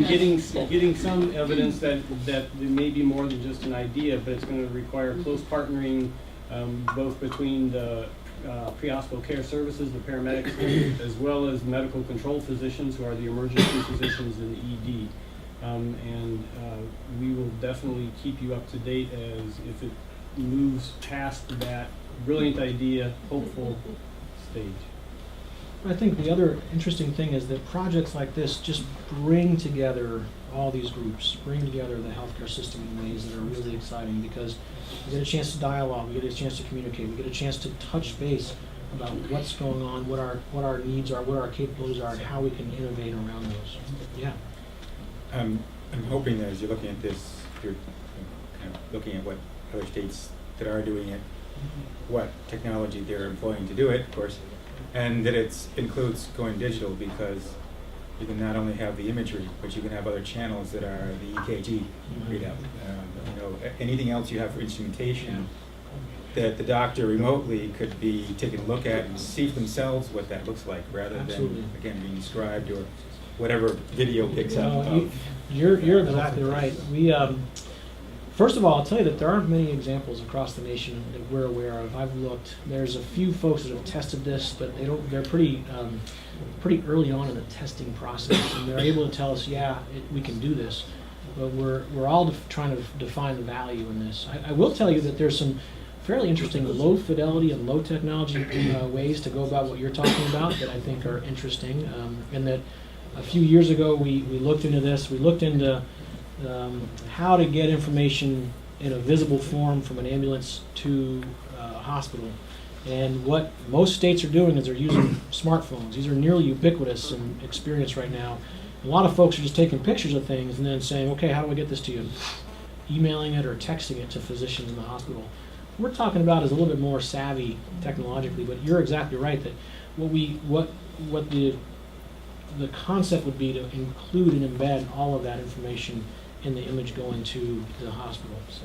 getting some evidence that there may be more than just an idea, but it's going to require close partnering, both between the pre-hospital care services, the paramedics, as well as medical control physicians, who are the emergency physicians in the ED. We will definitely keep you up to date as if it moves past that brilliant idea, hopeful stage. I think the other interesting thing is that projects like this just bring together all these groups, bring together the healthcare system in ways that are really exciting, because we get a chance to dialogue, we get a chance to communicate, we get a chance to touch base about what's going on, what our needs are, what our capabilities are, and how we can innovate around those. Yeah. I'm hoping that as you're looking at this, you're kind of looking at what other states that are doing it, what technology they're employing to do it, of course, and that it includes going digital, because you can not only have the imagery, but you can have other channels that are the EKG readout. Anything else you have for instrumentation that the doctor remotely could be taking a look at and see for themselves what that looks like, rather Absolutely. than, again, being described or whatever video picks up. No, you're exactly right. We first of all, I'll tell you that there aren't many examples across the nation that we're aware of. I've looked. There's a few folks that have tested this, but they're pretty early on in the testing process, and they're able to tell us, we can do this. But we're all trying to define the value in this. I will tell you that there's some fairly interesting low fidelity and low technology ways to go about what you're talking about that I think are interesting, and that a few years ago we looked into this. We looked into how to get information in a visible form from an ambulance to a hospital. And what most states are doing is they're using smartphones. These are nearly ubiquitous in experience right now. A lot of folks are just taking pictures of things and then saying, okay, how do I get this to you? Emailing it or texting it to physicians in the hospital. What we're talking about is a little bit more savvy technologically, but you're exactly right that what the concept would be to include and embed all of that information in the image going to the hospital. So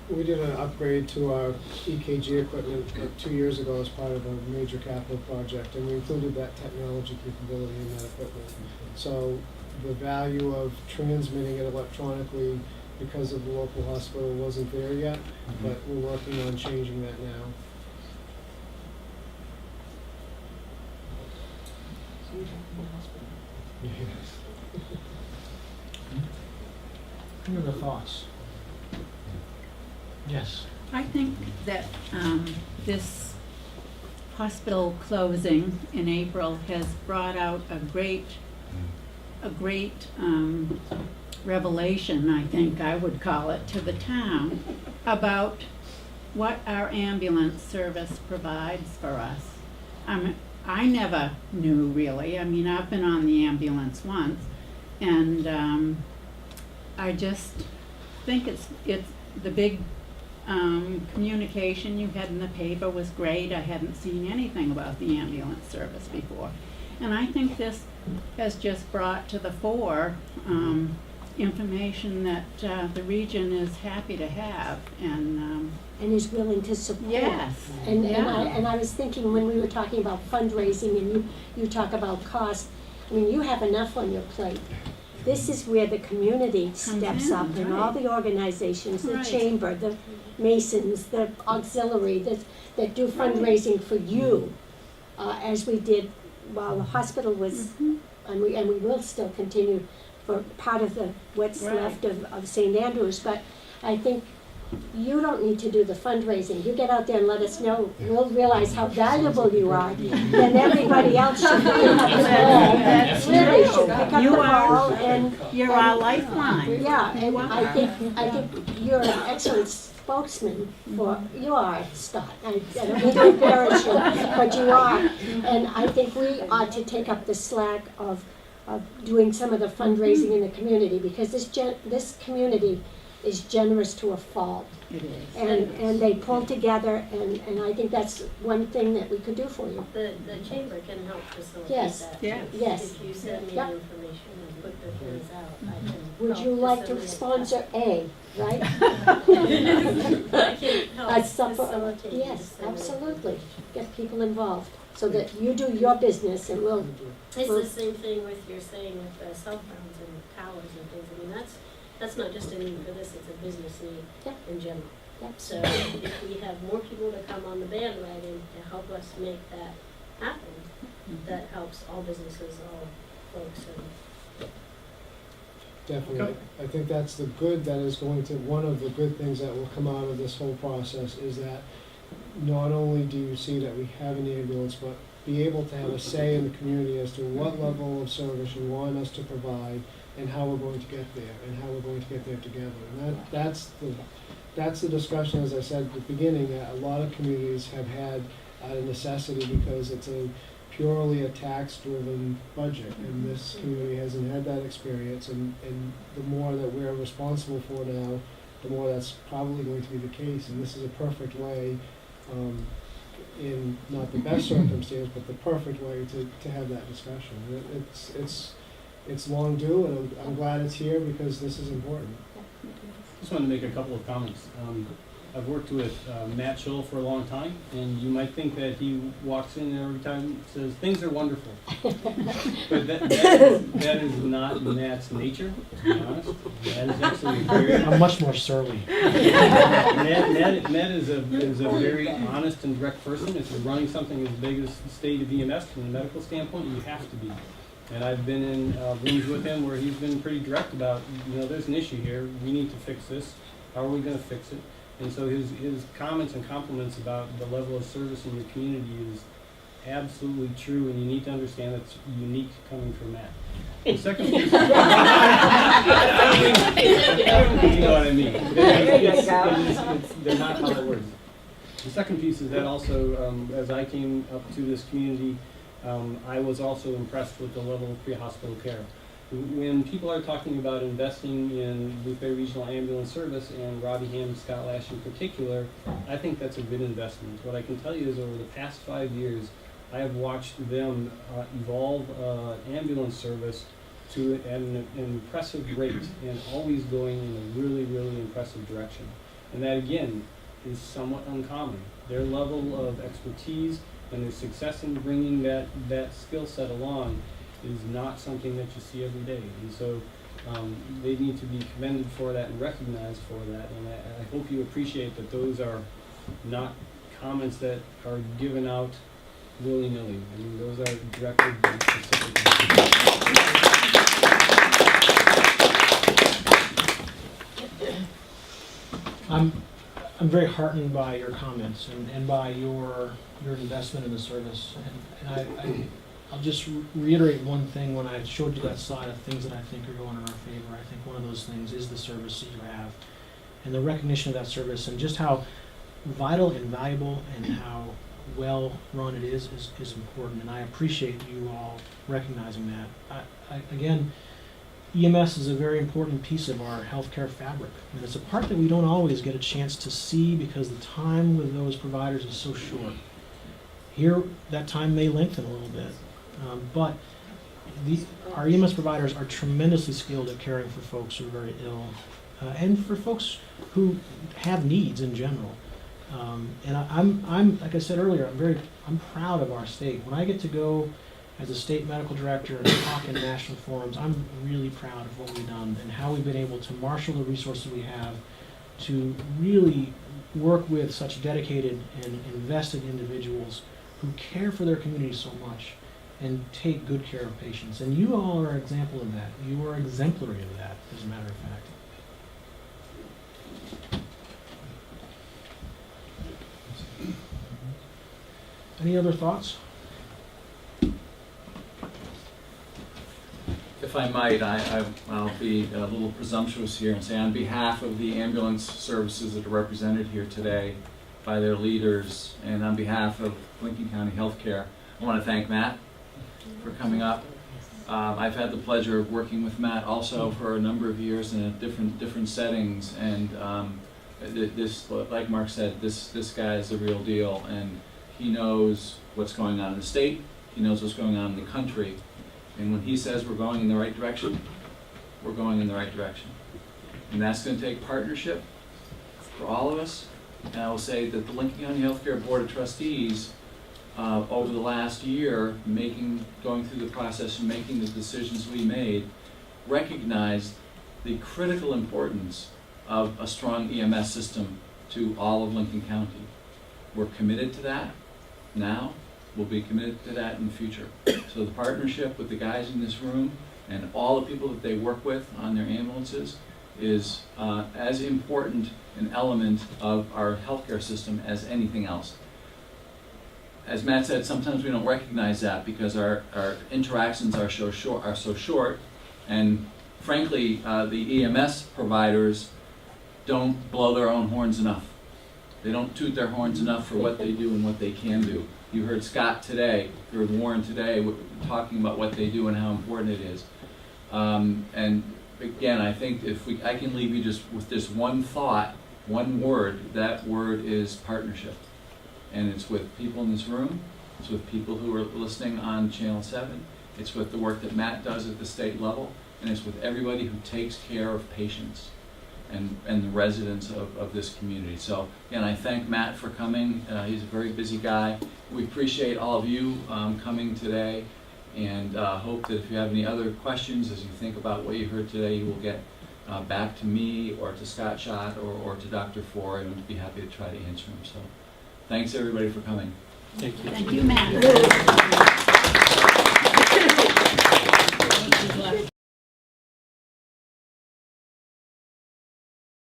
We did an upgrade to our EKG equipment 2 years ago as part of a major capital project, and we included that technology capability in that equipment. So the value of transmitting it electronically because of the local hospital wasn't there yet, but we're working on changing that now. Any other thoughts? Yes. I think that this hospital closing in April has brought out a great revelation, I think I would call it, to the town about what our ambulance service provides for us. I never knew really. I mean, I've been on the ambulance once, and I just think it's the big communication you had in the paper was great. I hadn't seen anything about the ambulance service before. And I think this has just brought to the fore information that the region is happy to have and is willing to support. Yes. And I was thinking when we were talking about fundraising and you talk about cost, I mean, you have enough on your plate. This is where the community steps up, and all the organizations, the chamber, the Masons, the auxiliary that do fundraising for you, as we did while the hospital was, and we will still continue for part of what's left of St. Andrews. But I think you don't need to do the fundraising. You get out there and let us know. We'll realize how valuable you are. Then everybody else should pick up the ball. Really should pick up the ball. And you're our lifeline. Yeah, and I think you're an excellent spokesman for, you are, Scott. I don't mean to embarrass you, but you are. And I think we ought to take up the slack of doing some of the fundraising in the community, because this community is generous to a fault. It is. And they pull together, and I think that's one thing that we could do for you. The chamber can help facilitate Yes. that. Yes. If you send me Yep. information and put the things out, I can Would help you like to facilitate sponsor A, right? I can help A supper, facilitate yes, this. absolutely. Get people involved, so that you do your business and we'll. It's the same thing with your saying with the cell phones and towers and things. I mean, that's not just a need for this, it's a business need in general. Yep. So if we have more people to come on the bandwagon to help us make that happen, that helps all businesses, all folks. And Definitely. I think that's the good that is going to, one of the good things that will come out of this whole process is that not only do you see that we have an ambulance, but be able to have a say in the community as to what level of service you want us to provide and how we're going to get there and how we're going to get there together. And that's that's the discussion, as I said at the beginning, that a lot of communities have had out of necessity because it's purely a tax-driven budget, and this community hasn't had that experience, and the more that we're responsible for now, the more that's probably going to be the case, and this is a perfect way, in not the best circumstance, but the perfect way to have that discussion. It's long due, and I'm glad it's here because this is important. Just wanted to make a couple of comments. I've worked with Matt Scholl for a long time, and you might think that he walks in and every time says, things are wonderful. But that is not Matt's nature, to be honest. Matt is actually very... I'm much more surly. Matt is a very honest and direct person. If you're running something as big as the state of EMS from a medical standpoint, you have to be. And I've been in rooms with him where he's been pretty direct about, there's an issue here, we need to fix this, how are we going to fix it? And so his comments and compliments about the level of service in your community is absolutely true, and you need to understand that's unique coming from Matt. The second piece, you know what I mean. They're not other words. The second piece is that also, as I came up to this community, I was also impressed with the level of pre-hospital care. When people are talking about investing in Boothbay Regional Ambulance Service, and Robbie Ham and Scott Lash in particular, I think that's a good investment. What I can tell you is over the past 5 years, I have watched them evolve ambulance service to an impressive rate, and always going in a really, really impressive direction. And that, again, is somewhat uncommon. Their level of expertise and their success in bringing that skill set along is not something that you see every day. And so they need to be commended for that and recognized for that. And I hope you appreciate that those are not comments that are given out willy-nilly. I mean, those are directly and specific. I'm very heartened by your comments and by your investment in the service. And I'll just reiterate one thing. When I showed you that slide of things that I think are going in our favor, I think one of those things is the service that you have and the recognition of that service, and just how vital and valuable and how well run it is important. And I appreciate you all recognizing that. Again, EMS is a very important piece of our healthcare fabric, and it's a part that we don't always get a chance to see because the time with those providers is so short. Here, that time may lengthen a little bit, but our EMS providers are tremendously skilled at caring for folks who are very ill, and for folks who have needs in general. And I'm like I said earlier, I'm proud of our state. When I get to go as a state medical director and talk in national forums, I'm really proud of what we've done and how we've been able to marshal the resources we have to really work with such dedicated and invested individuals who care for their community so much and take good care of patients. And you all are an example of that. You are exemplary of that, as a matter of fact. Any other thoughts? If I might, I'll be a little presumptuous here and say on behalf of the ambulance services that are represented here today by their leaders and on behalf of Lincoln County Healthcare, I want to thank Matt for coming up. I've had the pleasure of working with Matt also for a number of years in different settings, and this, like Mark said, this guy is the real deal, and he knows what's going on in the state, he knows what's going on in the country. And when he says we're going in the right direction, we're going in the right direction. And that's going to take partnership for all of us. And I will say that the Lincoln County Healthcare Board of Trustees, over the last year, going through the process and making the decisions we made, recognized the critical importance of a strong EMS system to all of Lincoln County. We're committed to that now. We'll be committed to that in the future. So the partnership with the guys in this room and all the people that they work with on their ambulances is as important an element of our healthcare system as anything else. As Matt said, sometimes we don't recognize that because our interactions are so short, and frankly, the EMS providers don't blow their own horns enough. They don't toot their horns enough for what they do and what they can do. You heard Scott today, you heard Warren today, talking about what they do and how important it is. And again, I think if I can leave you just with this one thought, one word, that word is partnership. And it's with people in this room, it's with people who are listening on Channel 7, it's with the work that Matt does at the state level, and it's with everybody who takes care of patients and the residents of this community. So again, I thank Matt for coming. He's a very busy guy. We appreciate all of you coming today, and hope that if you have any other questions as you think about what you heard today, you will get back to me or to Scott Schott or to Dr. Ford, and we'd be happy to try to answer them. So thanks everybody for coming. Thank you. Thank you, Matt.